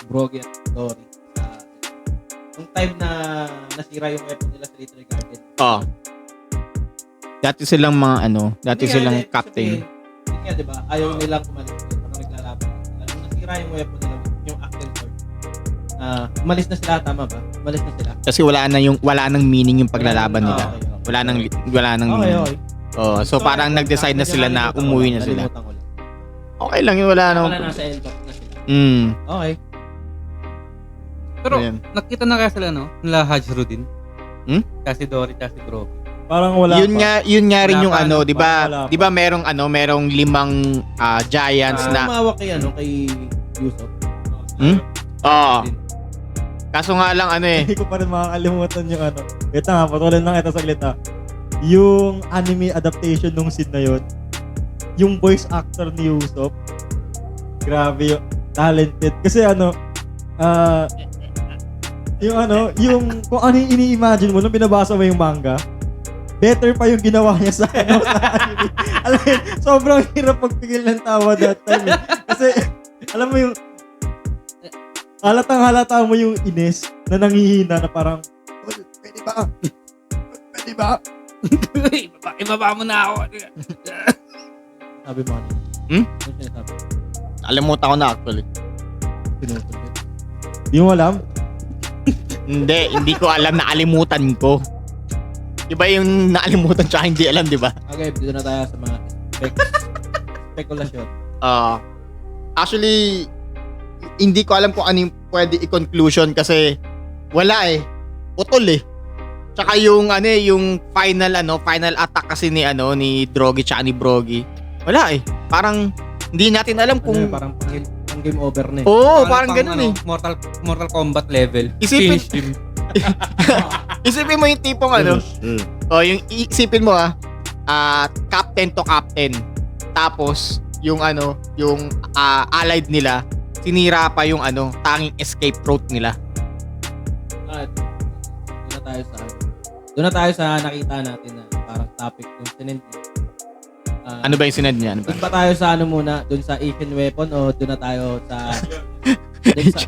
Brogy at Dory sa yung time na nasira yung weapon nila sa Little Garden. Dati silang mga silang captain. Hindi nga, diba? Ayaw nilang kumalis. Parang naglalaban sila. Nung nasira yung weapon nila, yung Actel Sword. Umalis na sila, tama ba? Umalis na sila. Kasi wala nang meaning yung paglalaban nila. Okay. Wala nang Okay. meaning. So parang nag-decide na sila na umuwi na sila. Nalimutan ko lang. Okay lang yun, wala Wala nang... nasa Elbap na sila. Okay. Pero Ayan. nakita na kaya sila no? Nila Hajru din. Hmm? Kasi Dory, kasi Brogy. Parang wala Yun pa. nga rin Wala yung pa, di ba? wala pa. Di ba merong 5 giants na Umawak kay Yusuf. Oo. Kaso nga lang Hindi ko pa rin makakalimutan yung Ito nga, patuloy lang ito saglit Yung anime adaptation nung scene na yun, yung voice actor ni Usopp, grabe yung talented. Kasi yung kung ano yung ini-imagine mo nung binabasa mo yung manga, better pa yung ginawa niya sa anime. Alam mo, sobrang hirap magpigil ng tawa that time. Kasi, alam mo yung, halata mo yung ines na nangihina na parang, pwede ba? Pwede ba? Ibaba mo na ako. Sabi mo ano? Ano sinasabi? Alimutan ko na actually. Pinutol yun. Di mo alam? Hindi ko alam, nakalimutan ko. Iba yung nakalimutan tsaka hindi alam, di ba? Okay, dito na tayo sa mga spekulasyon. Actually, hindi ko alam kung ano yung pwede i-conclusion kasi wala eh. Putol eh. Tsaka yung yung final attack kasi ni Drogi tsaka ni Brogy. Wala eh. Parang hindi natin alam Kung kung parang pang game over na eh. Oo, parang ganun eh. Mortal Kombat level. Isipin- Finish him. Isipin mo yung tipong yung isipin mo captain to captain. Tapos yung allied nila, sinira pa yung tanging escape route nila. Doon na tayo sa nakita natin na parang topic yung sinend niya. Ano ba yung sinad niya? Doon ba tayo sa muna? Doon sa Asian weapon o doon na tayo sa...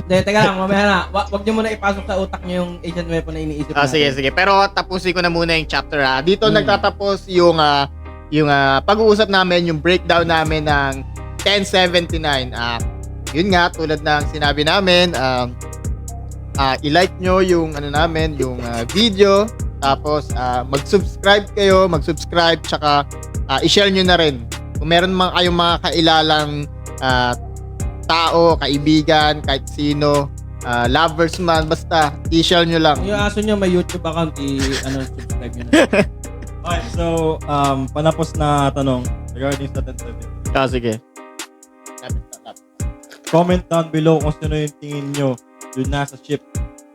teka lang, mamaya na. Wag niyo muna ipasok sa utak niyo yung Asian weapon na iniisip natin. Sige. Pero tapusin ko na muna yung chapter Dito nagtatapos yung pag-uusap namin, yung breakdown namin ng 1079. Yun nga, tulad ng sinabi namin, i-like nyo yung yung video. Tapos mag-subscribe kayo, tsaka i-share nyo na rin. Kung meron man kayong mga kailalang tao, kaibigan, kahit sino, lovers man, basta i-share nyo lang. Yung aso nyo may YouTube account, subscribe nyo na. Okay, so, panapos na tanong regarding sa 1070. Sige. Comment down below kung sino yung tingin nyo yung nasa ship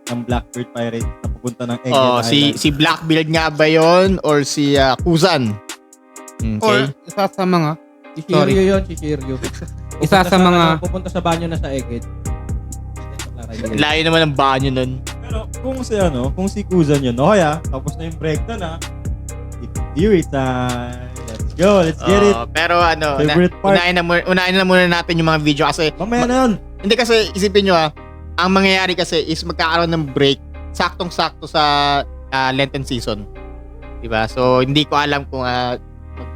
ng Blackbird Pirate na pupunta ng Egghead Island. Si Blackbeard nga ba yun? Or si Kuzan? Or Okay. isa sa mga Si Shiryu yun, si Shiryu. Isa sa mga Pupunta sa banyo na sa Egghead. Layo naman ang banyo nun. Pero kung si Kuzan yun, okay tapos na yung breakdown it's theory time. Let's go, let's get it. Pero Favorite part? unahin na muna natin yung mga video kasi Mamaya na yun. hindi kasi isipin nyo ang mangyayari kasi is magkakaroon ng break saktong-sakto sa Lenten season. Diba? So hindi ko alam kung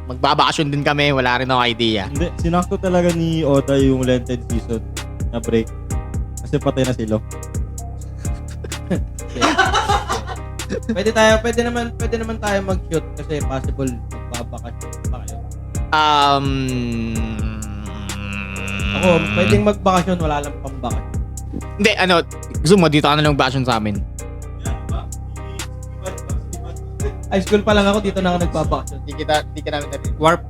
magbabakasyon din kami, wala rin ako idea. Hindi, sinakto talaga ni Oda yung Lenten season na break. Kasi patay na sila. Pwede naman tayo mag-shoot kasi possible magbabakasyon pa kayo. Ako, pwedeng magbakasyon, wala lang pambakasyon. Hindi, gusto mo, dito ka na lang magbakasyon sa amin. High school pa lang ako, dito na ako nagbabakasyon. Di ka namin natin. warp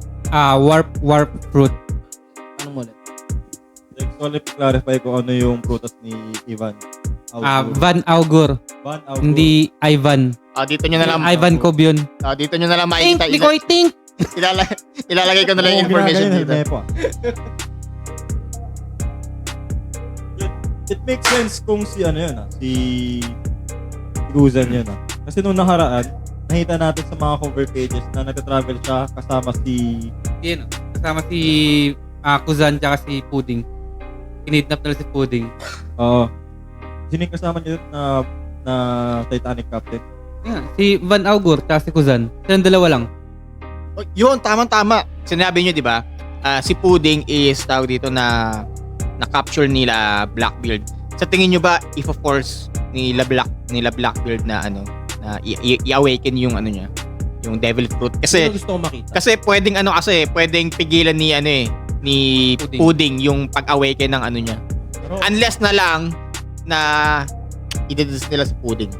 fruit. Anong mulit? Like, so, let me clarify kung ano yung prutas ni Ivan. Van Augur. Van Augur. Hindi Ivan. Dito nyo na lang. Ivan Cobb yun. Dito nyo na lang Think, makikita. Likoy, think! Ilalagay ko na lang yung information dito. It makes sense kung si si Guzan yun Kasi nung nakaraan, nakita natin sa mga cover pages na nagta-travel siya kasama si... Yun, kasama si Kuzan tsaka si Pudding. Kinidnap nila si Pudding. Oo. Sino yung kasama niya na Titanic captain? Yan, si Van Augur tsaka si Kuzan. Silang dalawa lang. Yun, tama. Sinabi nyo, di ba? Si Pudding is tawag dito na capture nila Blackbeard. Sa tingin nyo ba if of course nila Blackbeard na i-awaken yung niya, yung devil fruit kasi Ito gusto ko makita. kasi pwedeng pigilan ni Pudding yung pag-awaken ng niya. Pero, Unless na lang na i-deduce nila si Pudding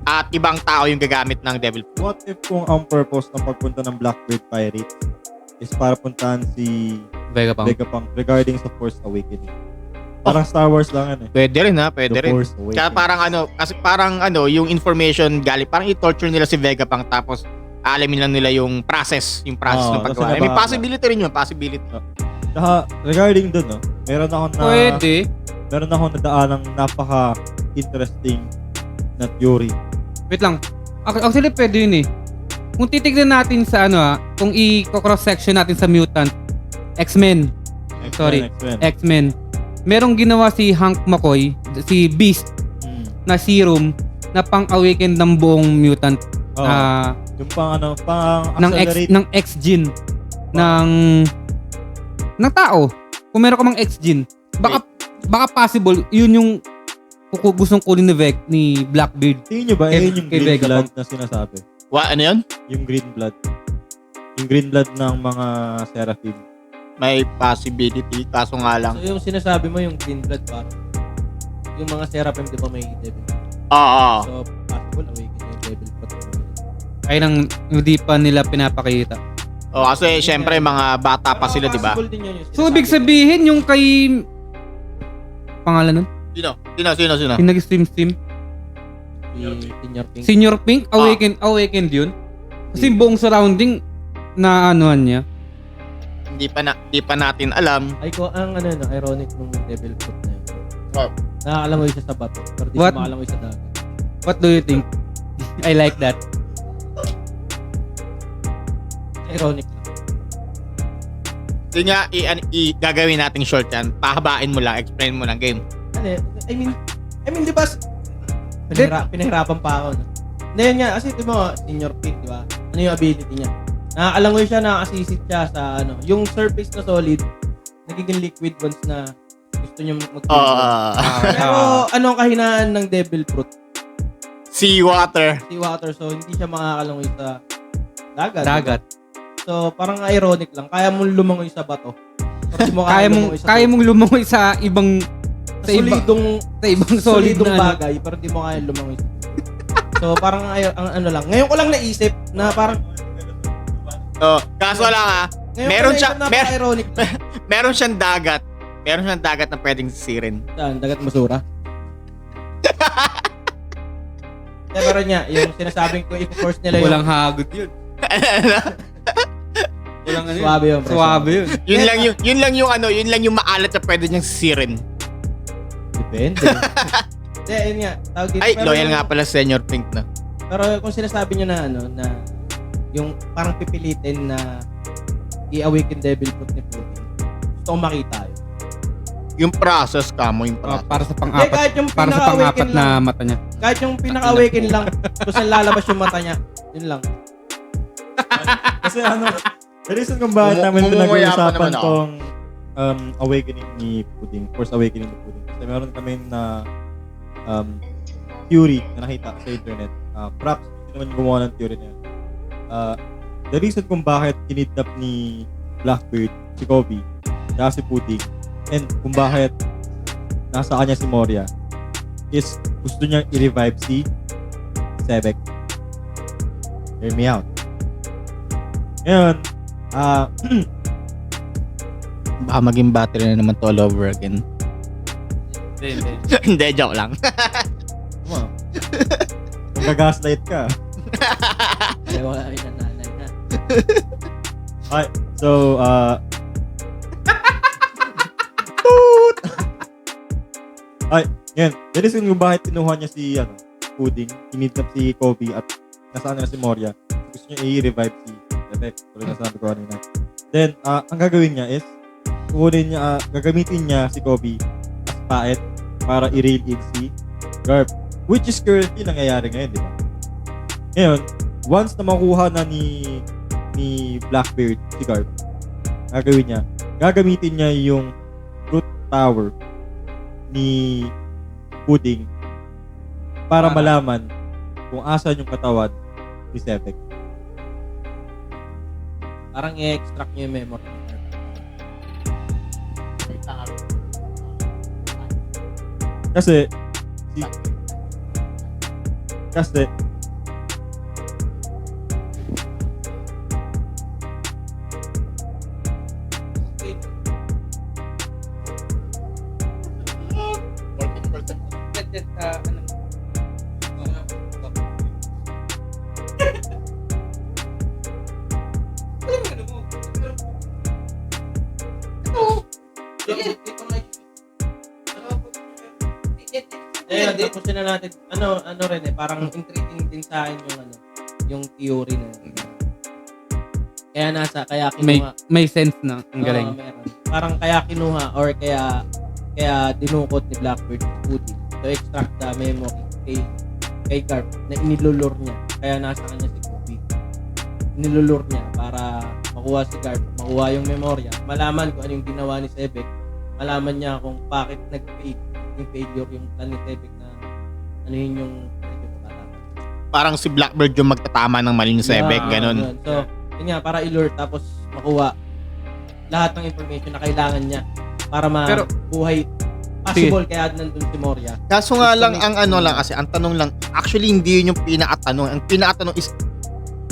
at ibang tao yung gagamit ng devil fruit. what if kung ang purpose ng pagpunta ng Blackbird Pirates is para puntahan si Vegapunk. Vegapunk regarding sa Force Awakening? Parang Star Wars lang Pwede rin pwede The rin. Force Awakening. Kaya parang yung information galing, parang i-torture nila si Vegapunk tapos alamin lang nila yung process ng paggawa. kasi May possibility rin yun, possibility. Saka, regarding dun, meron akong nadaan ng napaka-interesting na theory. Wait lang. Actually, pwede yun eh. kung titignan natin sa kung i-cross-section natin sa mutant, X-Men, sorry, X-Men. X-Men, merong ginawa si Hank McCoy, si Beast, na serum na pang-awaken ng buong mutant Oo. Yung pang accelerate. ng X-gene ng tao. Kung meron ka mang X-gene, baka possible yun yung gustong kunin ni Blackbeard. Tingin nyo ba, Kay- yun yung kay green Vegapunk. blood na sinasabi? Ano yun? Yung green blood. Yung green blood ng mga Seraphim. May possibility, kaso nga lang. So yung sinasabi mo yung green blood parang yung mga Seraphim di ba may devil? Oo. So possible awaken yung devil fruit. Ay nang hindi pa nila pinapakita. Kasi syempre mga bata pa sila, di ba? Possible din yun yung So, ibig sabihin, yung kay... Pangalan nun? Sino? Yung nag-stream. Senior Pink. Senior Pink, awakened yun. Kasi buong surrounding na anuhan niya. Hindi pa natin alam. Ay ko ang ironic nung devil fruit na yun. Wow. Nakakalangoy siya sa bato. Pero di What? siya makalangoy sa dagat. What do you think? I like that. Ironic lang. Hindi nga, gagawin nating short yan. Pahabain mo lang, explain mo lang game. Ano, I mean, di ba, pinahirapan pa ako. No? Ngayon nga, kasi di ba, Senior Pink, di ba? Ano yung ability niya? Nakakalangoy siya, nakakasisit siya sa yung surface na solid, nagiging liquid once na gusto niya Pero anong kahinaan ng devil fruit? Seawater. Seawater, so hindi siya makakalangoy sa dagat. Dagat. So, parang ironic lang. Kaya mong lumangoy sa bato. Pero di mo Kaya mong lumangoy sa ibang solidong solid solidong na bagay, pero di mo kaya lumangoy sa So, parang ang ano lang. Ngayon ko lang naisip na parang Kaso lang ngayon Meron ko siya- naisip na ironic. meron siyang dagat. Meron siyang dagat na pwedeng sisirin. Saan? Dagat Masura? Pero niya, yung sinasabing ko, i-force nila yung Walang hagod yun. Walang ano yun. suwabe yun. pre. Suwabe yun. Yun lang yung maalat na pwede niyang sisirin. Depende. Hindi, yun nga. Tawag dito. Ay, Pero loyal yung- nga pala Senior Pink na. Pero kung sinasabi nyo na na yung parang pipilitin na i-awaken devil fruit ni Putin, gusto ko makita yun. Yung process mo, yung process. Para sa Hindi, pang-apat. kahit yung Para sa pinaka-awaken pang-apat lang. na mata niya. Kahit yung pinaka-awaken lang, kung saan lalabas yung mata niya, yun lang. Kasi the reason kung bakit namin Mumumuya pa pinag-uusapan naman ako. tong awakening ni Pudding, Force Awakening ni Pudding. Kasi meron kami na theory na nakita sa internet. Props, hindi naman yung gumawa ng theory na yun. The reason kung bakit kinidnap ni Blackbeard si Kobe, kaya si Pudding, and kung bakit nasa kanya si Moria, is gusto niyang i-revive si Sebek. Hear me out. Ngayon, Baka maging battery na naman to all over again. Hindi, joke lang. come on. Nag-gaslight ka. Kaya wala kami nananay na. Okay, so, ay, yan. The reason kung bakit kinuha niya si, Pudding, kinidnap si Kobe at nasaan na si Moria. Gusto niya i-revive si Sebek. Tuloy na sabi ko kanina. Then, ang gagawin niya is, gagamitin niya si Kobe as paet para i-rail in si Garp. Which is currently nangyayari ngayon, di ba? Ngayon, once na makuha na ni Blackbeard si Garp, gagamitin niya yung root power ni Pudding para malaman kung asan yung katawan ni Sebek. Parang i-extract nyo yung memory. Kasi Ayun, tapusin na natin. Ano rin parang intriguing din sa akin yung yung theory na kaya May, kinuha. may sense na. Ang Oo, galing. meron. Parang kaya kinuha or kaya dinukot ni Blackbird si Putin to extract the memory kay Garp na inilulur niya. Kaya nasa kanya si Kobe. Inilulur niya para makuha si Garp, makuha yung memorya, malaman kung ano yung ginawa ni Sebek, malaman niya kung bakit nag-fade yung failure yung plan ni Sebek na ano yun yung medyo makalaman. Parang si Blackbird yung magtatama ng mali ni Sebek, ganun. So, yun nga, para i-lure tapos makuha lahat ng information na kailangan niya para Pero- mabuhay. Possible kaya nandun si Moria. Kaso nga lang, ang ano lang kasi, ang tanong lang, actually hindi yun yung pinakatanong. Ang pinakatanong is,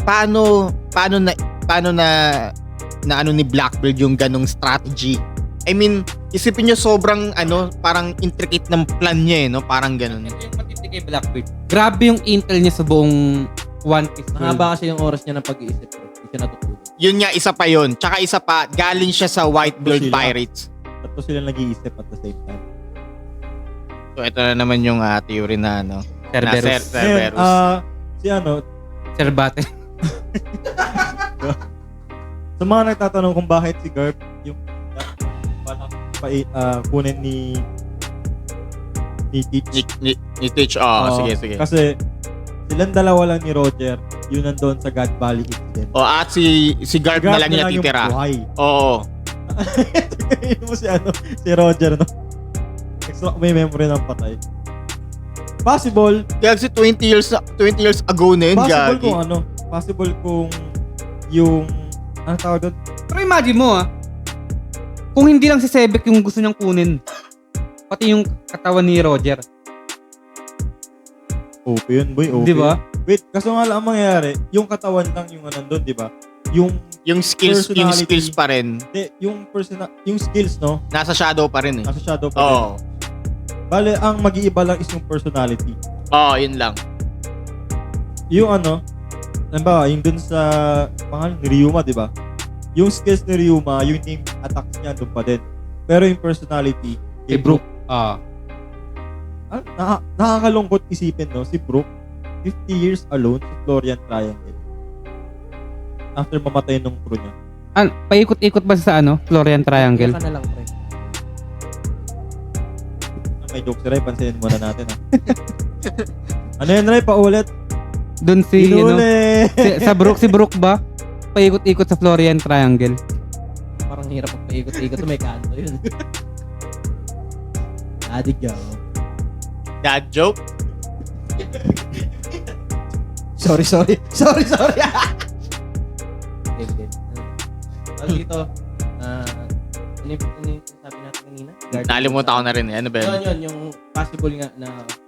paano na ano ni Blackbird yung ganong strategy? I mean, isipin nyo sobrang parang intricate ng plan niya no? Parang ganun. Ito yung matindi kay Blackbird. Grabe yung intel niya sa buong One Piece. Mahaba kasi yung oras niya ng pag-iisip. Hindi siya natutulog. Yun nga, isa pa yun. Tsaka isa pa, galing siya sa Whitebeard Sila. Pirates. Tatlo sila nag-iisip at the same time. So, ito na naman yung theory na Cerberus. Ngayon, si Cerbate. sa mga nagtatanong kung bakit si Garp yung kunin ni Teach. Ni Teach. Sige. Kasi silang dalawa lang ni Roger, yun nandun sa God Valley incident. At si Garp na lang niya yung titira. buhay. Oo. Yun mo si Roger, no? Extra may memory ng patay. Possible Kaya kasi 20 years ago na yun, possible Gagi. kung possible kung yung ano tawag doon? Pero imagine mo kung hindi lang si Sebek yung gusto niyang kunin, pati yung katawan ni Roger. OP yun, boy. OP. Di ba? Wait, kaso nga lang ang mangyayari, yung katawan lang yung nandun, di ba? Yung skills Personality. pa rin. Yung skills, no? Nasa shadow pa rin eh. Nasa shadow pa rin. Oo. Bale, ang mag-iiba lang is yung personality. Oo, yun lang. Yung halimbawa, yung dun sa pangalan ni Ryuma, di ba? Yung skills ni Ryuma, yung name attacks niya dun pa din. Pero yung personality, kay Brook. Nakakalungkot isipin, no? Si Brook, 50 years alone sa Florian Triangle. After mamatay nung crew niya. Paikot-ikot ba sa Florian Triangle? Ka na lang, pre. May joke si Ray, pansinin muna natin, ha? Ano yun, Ray? Paulit? Doon si Inulit! si Brook ba? Paikot-ikot sa Florian Triangle. Parang hirap magpaikot-ikot. May kanto yun. Adig yaw. Dad joke? Sorry. Game. Ano dito? Ano yung sabi natin kanina? Nalimutan ko na rin eh. Ano ba yun? Yun, yung possible nga na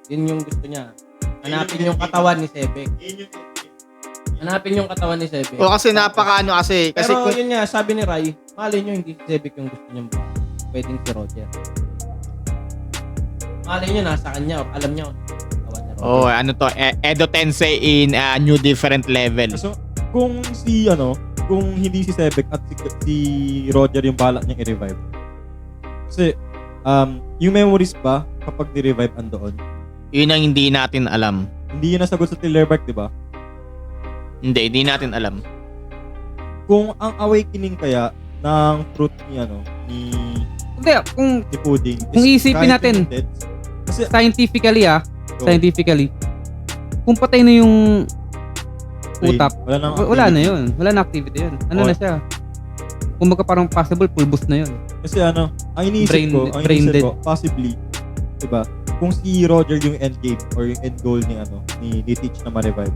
yun yung gusto niya. Hanapin yung katawan ni Sebek. Hanapin yung katawan ni Sebek. O kasi kasi Pero kung, yun nga, sabi ni Rai, malay nyo hindi si Sebek yung gusto niyang buhay. Pwedeng si Roger. Malay nyo nasa kanya or alam niya kung katawan ni Roger. Edo Tensei in a new different level. So, kung hindi si Sebek at si Roger yung balak niyang i-revive. Kasi, yung memories ba, kapag ni-revive andoon, Yun ang hindi natin alam. hindi yun nasagot sa Tillerbark, di ba? Hindi natin alam. Kung ang awakening kaya ng fruit ni Hindi, kung ni Pudding Kung is iisipin kahit natin, yung dead, kasi scientifically, kung patay na yung utap, wala na yun. Wala na activity yun. Oh. Na siya? Kung parang possible, pulbos na yun. Kasi ang iniisip Brain dead. ko, possibly, diba, kung si Roger yung end game or yung end goal ni Teach na ma-revive,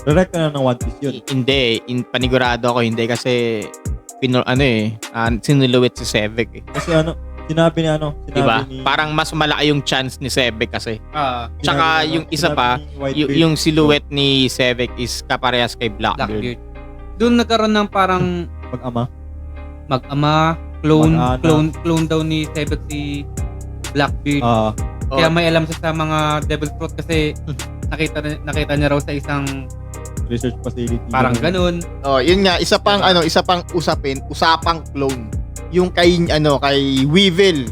direct na ng One Piece yun. Hindi, panigurado ako hindi kasi sinuluwit si Sebek eh. Kasi sinabi Diba? ni Parang mas malaki yung chance ni Sebek kasi. Tsaka sinabi yung isa pa, ni Whitebeard, yung silhouette ni Sebek is kaparehas kay Blackbeard. Blackbeard. Doon nagkaroon ng parang mag-ama. mag-ama, clone Mag-anak. daw ni Sebek si Blackbeard. Kaya may alam siya sa mga Devil Fruit kasi nakita niya raw sa isang Research facility. parang ganun. Yun nga, isa pang usapang clone. Yung kay Weevil.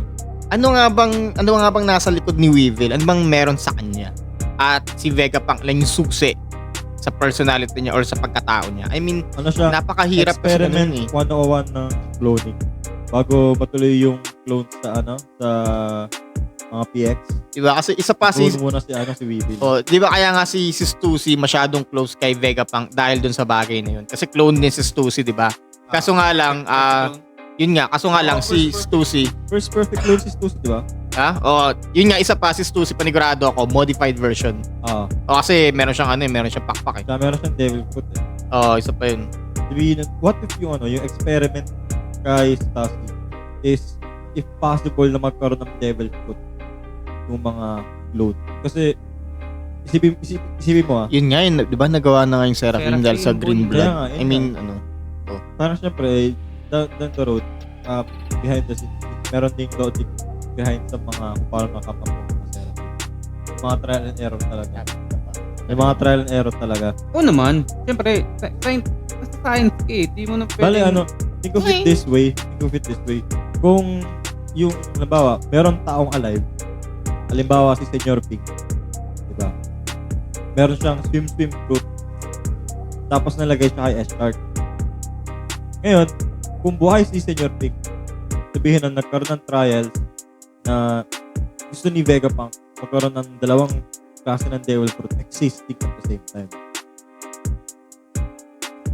Ano nga bang nasa likod ni Weevil? Ano bang meron sa kanya? At si Vegapunk lang yung susi sa personality niya or sa pagkatao niya. I mean, Ano siya? napakahirap kasi Experiment ganun eh. 101 ng cloning. Bago matuloy yung clones sa sa mga PX. Diba? Kasi isa pa si Clone muna si Weevil. Oh, 'di ba kaya nga si Stussy masyadong close kay Vegapunk dahil dun sa bagay na yun. Kasi clone din si Stussy, 'di ba? Kaso nga lang yun nga, kaso nga lang si Stussy, First perfect clone si Stussy, di ba? yun nga isa pa si Stussy panigurado ako, modified version. Ah. Kasi meron siyang meron siyang pakpak eh. Kaya meron siyang devil fruit eh. Isa pa yun. Sabihin, what if yung yung experiment kay Stussy is if possible na magkaroon ng devil fruit yung mga clone. Kasi isipin mo Yun nga yun, 'di ba nagawa na nga yung Seraphim dahil sa green Kaya blood. nga, I mean, parang syempre, down the road, behind the scenes, meron ding logic behind sa mga kung paano nakapapong mga Seraphim. Mga trial and error talaga. May mga trial and error talaga. Oo naman. Siyempre, basta science ka eh. Di mo na Bale, think of it this way. Kung yung, halimbawa, meron taong alive, halimbawa si Senyor Pink, diba? Meron siyang swim fruit, tapos nalagay siya kay S-Shark. Ngayon, kung buhay si Senyor Pink, sabihin na nagkaroon ng trials na gusto ni Vegapunk magkaroon ng dalawang klase ng devil fruit existing at the same time.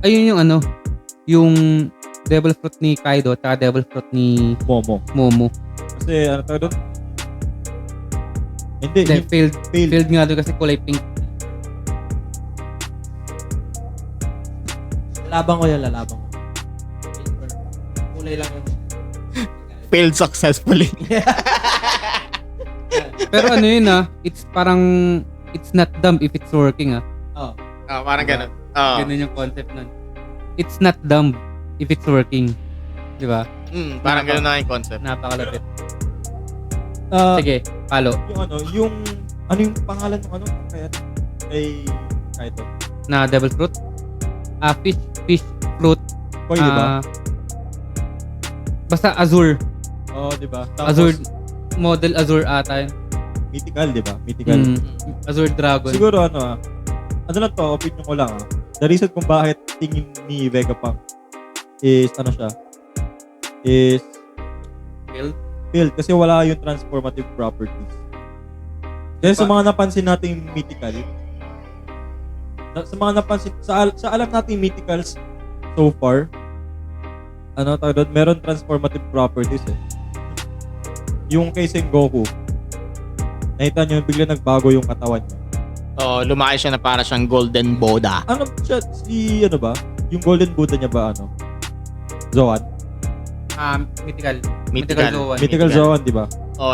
Ayun yung yung devil fruit ni Kaido at devil fruit ni Momo. Kasi tawag doon? Hindi, Then, failed failed. nga doon kasi kulay pink. Lalabang ko. Kulay lang yung... failed successfully. Pero yun it's parang it's not dumb if it's working Oh. Parang ganun. Ganun yung concept nun. It's not dumb if it's working. Di ba? Parang ganun na yung concept. Napakalapit. Ah, Sige, palo. yung yung pangalan ng kaya kay Kaito? Na devil fruit. Fish fruit. Koi, di ba? Basta Azure. Di ba? Azure. Model Azure ata yun. Mythical, di ba? Mythical. Azure Dragon. Siguro ano lang to, opinion ko lang The reason kung bakit tingin ni Vegapunk is siya is failed kasi wala yung transformative properties. Kasi sa mga napansin nating mythical, sa alam nating mythicals so far, tawag doon, meron transformative properties eh. Yung kay Sengoku, nakita nyo, bigla nagbago yung katawan niya. Lumaki siya na para siyang Golden Buddha. Ano siya, ba? Yung Golden Buddha niya ba, Zoan? Mythical. Mythical. Zoan. Mythical Zoan, di ba?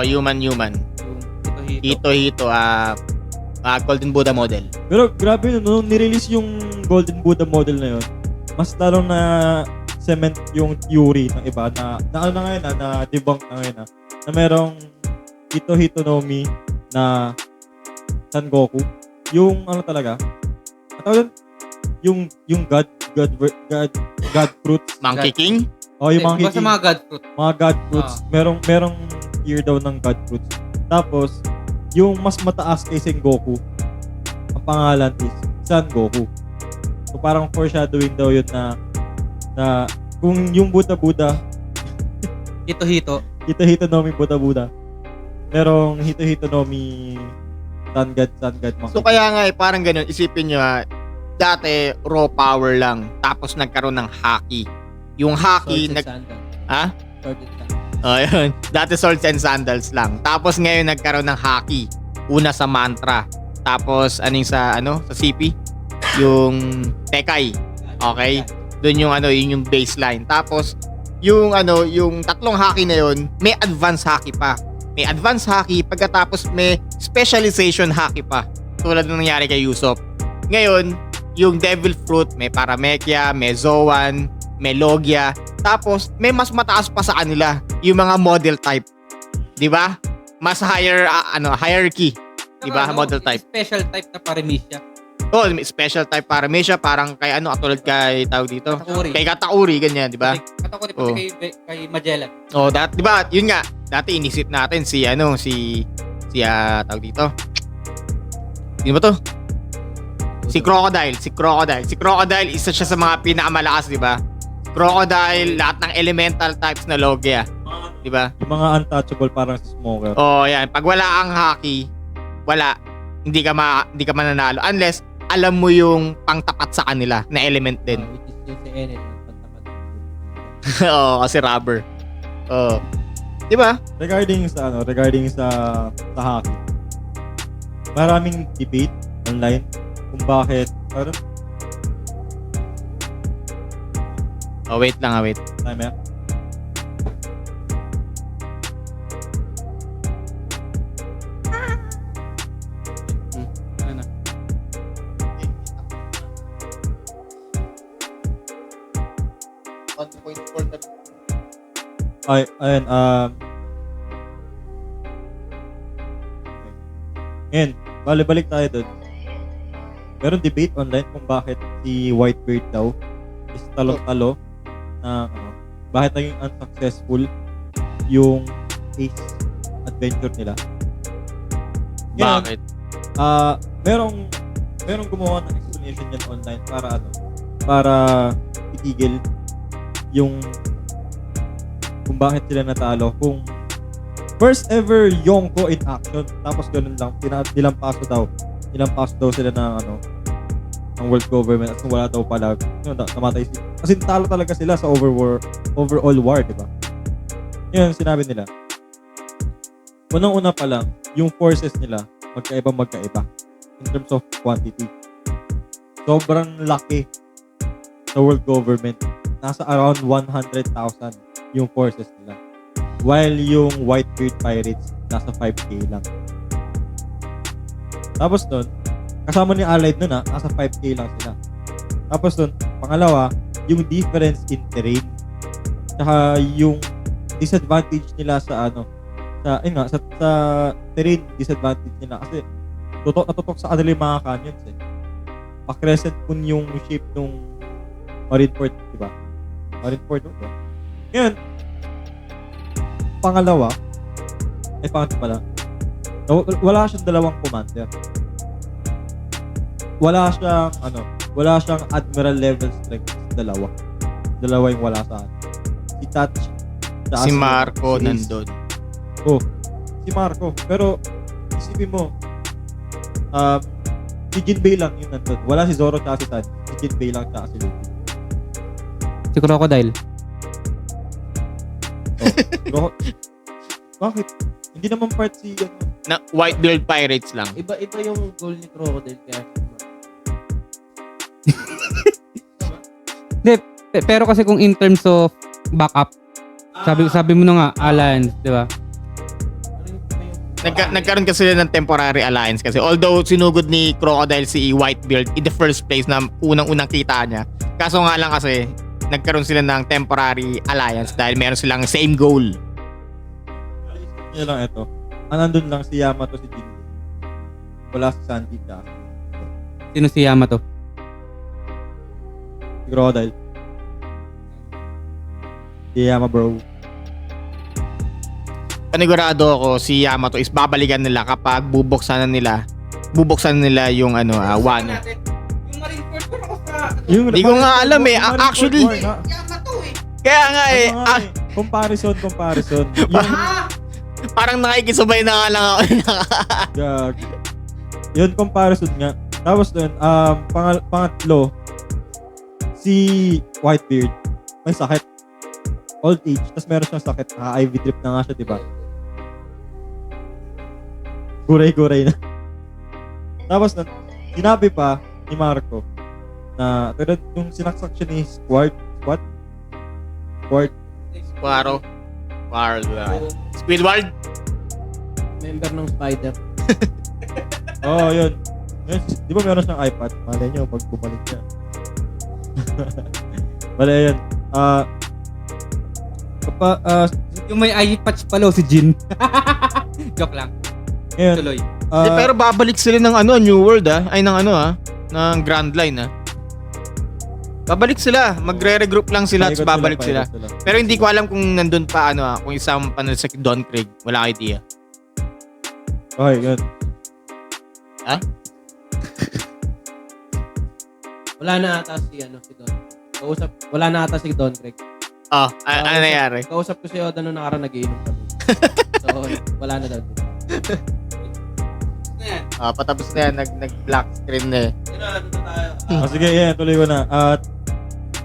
Human. Yung Hito. Golden Buddha model. Pero grabe, nung nirelease yung Golden Buddha model na yun, mas lalong na cement yung theory ng iba na ngayon na debunk na ngayon na merong Hito Nomi na Son Goku. Yung talaga, yung God fruits. Monkey King? Yung Monkey Basta King. mga god fruit. Mga God fruits. Merong tier daw ng God fruits. Tapos, yung mas mataas kay Sengoku, ang pangalan is Son Goku. So parang foreshadowing daw yun na kung yung Buddha Hito. Hito Nomi Buddha merong Hito Nomi Sun God Monkey. So kaya nga parang ganun, isipin nyo dati raw power lang, tapos nagkaroon ng haki. Yung haki, yun. Dati swords and sandals lang. Tapos ngayon nagkaroon ng haki. Una sa mantra. Tapos sa CP? Yung Tekai. Okay? Doon yung baseline. Tapos yung tatlong haki na yun, may advanced haki pa. May advanced haki, pagkatapos may specialization haki pa. Tulad ng nangyari kay Usopp. Ngayon, yung Devil Fruit, may Paramechia, may Zoan, may Logia. Tapos, may mas mataas pa sa kanila, yung mga model type. 'Di ba? Mas higher, hierarchy. 'Di ba? Model type. Special type na Paramecia. May special type Paramecia, parang kay katulad kay tawag dito. Katakuri. Kay Katakuri, ganyan, 'di ba? Katakuri pati kay Magellan. Di ba? Yun nga. Dati inisip natin tawag dito. Sino ba to? Si Crocodile, isa siya sa mga pinakamalakas, di ba? Crocodile, lahat ng elemental types na Logia. Di ba? Yung mga untouchable parang si Smoker. Oh, yan. Pag wala kang haki, wala. Hindi ka mananalo. Unless, alam mo yung pangtapat sa kanila na element din. Which is yung si Enel. Nagpatapat. Oo, kasi rubber. Oo. Di ba? Regarding sa hockey. Maraming debate online kung bakit Oh, wait lang, wait. time yan. Ano na? Ay, ayun, ngayon, balik tayo doon. Meron debate online kung bakit si Whitebeard daw is talo-talo na bakit naging unsuccessful yung Ace adventure nila. Ngayon, Bakit? merong gumawa ng explanation yan online para itigil yung kung bakit sila natalo, kung first ever Yonko in action, tapos ganun lang, nilampaso daw sila ng world government at wala daw pala, namatay sila. Kasi talo talaga sila sa overall war, di ba? Yun, sinabi nila. Unang-una pa lang, yung forces nila, magkaiba in terms of quantity. Sobrang laki sa world government. Nasa around 100,000 yung forces nila. While yung Whitebeard Pirates, nasa 5K lang. Tapos nun, kasama ni Allied nun nasa 5K lang sila. Tapos nun, pangalawa, yung difference in terrain. Tsaka yung disadvantage nila sa terrain disadvantage nila kasi natutok sa kanila yung mga canyons Pa-crescent kun yung shape nung Marineford, di ba? Marineford, di ba? Ngayon, pangatlo pala, wala siyang dalawang commander. Wala siyang admiral level strength, dalawa yung wala sa atin. Si Touch, Si Marco si Ace. nandun. Si Marco. Pero, isipin mo, si Jinbei lang yung nandun. Wala si Zoro tsaka si Tan. Si Jinbei lang tsaka si Luffy. Si Crocodile. Bakit? Hindi naman part si Na Whitebeard Pirates lang. Iba-iba yung goal ni Crocodile kaya Pero kasi kung in terms of backup, sabi mo na nga, alliance, di ba? Nagkaroon kasi sila ng temporary alliance kasi although sinugod ni Crocodile si Whitebeard in the first place na unang-unang kita niya. Kaso nga lang kasi nagkaroon sila ng temporary alliance dahil meron silang same goal. Yun lang ito. Nandun lang si Yamato, si Jinbei. Wala si Sanji tsaka Sino si Yamato? si Crocodile. Si Yama bro. Panigurado ako si Yamato is babalikan nila kapag bubuksan nila yung Wano. Yung Marineford ko ako sa... Di ko nga alam actually. Yamato Kaya nga Comparison. Yung parang nakikisabay na nga lang ako. gag. Yun, comparison nga. Tapos dun, pangatlo, si Whitebeard, may sakit. Old age, tapos meron siyang sakit. Naka-IV drip na nga siya, diba? Guray-guray na. Tapos nun, sinabi pa ni Marco na tulad nung sinaksak siya ni Squard, Squidward. member ng Spider. yun. Di ba meron siyang iPad? Malay nyo, pag bumalik niya. Malay yun. Yung may eye patch pala si Jin. Joke lang. Ngayon, Tuloy. Pero babalik sila ng New World ay ng ng Grand Line Babalik sila, magre-regroup lang sila at babalik sila. Pero hindi ko alam kung nandun pa kung isang panel sa Don Krieg, wala akong idea. Okay, yun. Ha? Wala na ata si Don. Wala na ata si Don Greg. Oh, ano nangyari? Kausap ko si Oda nung nakaraan nag-iinom kami. So, wala na daw. Patapos na yan, nag-black screen na eh. Ano na tayo? Sige, yeah, tuloy ko na. At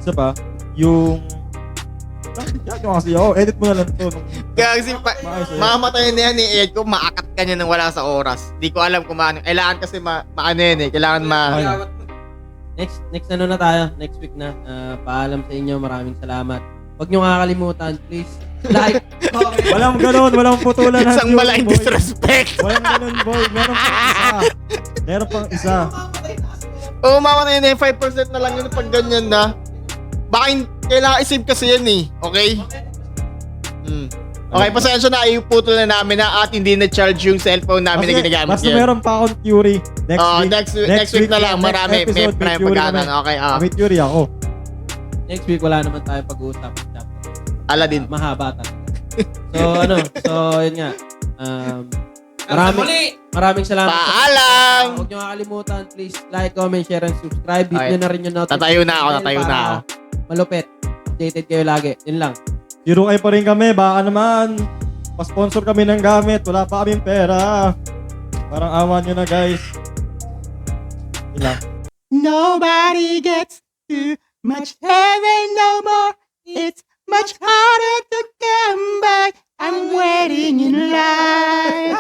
isa pa, yung kasi edit mo na lang to. Kaya kasi Maayos eh. mamatay na yan eh, ko maakat ka niya nang wala sa oras. Di ko alam kung maano. Kailangan kasi maano yan eh. Kailangan Next ano na tayo? Next week na. Paalam sa inyo. Maraming salamat. Huwag nyo kakalimutan, please. Like, comment. Walang ganon, walang putulan ng isang views, malaking boy. disrespect. Walang ganon, boy. Meron pang isa. Oo, mamatay na yun. 5% na lang yun pag ganyan na. Baka kailangan isave kasi yan eh. Okay? Okay, pasensya na. Iputol na namin na at hindi na-charge yung cellphone namin na ginagamit Basta yan. meron pa akong theory. Next week na lang. Marami. May pag-anan. Okay, May theory ako. Next week, wala naman tayo pag-uusap. Aladdin. Mahaba talaga. Yun nga. Maraming salamat. Paalam! Huwag nyo kakalimutan, please like, comment, share, and subscribe. Hit nyo na rin yung notification. Tatayo na ako. para malupit. Updated kayo lagi. Yun lang. Zero kayo pa rin kami. Baka naman. Pa-sponsor kami ng gamit. Wala pa kaming pera. Parang awan nyo na, guys. Yun lang. Nobody gets too much heaven no more. It's much harder to come back. I'm waiting in line.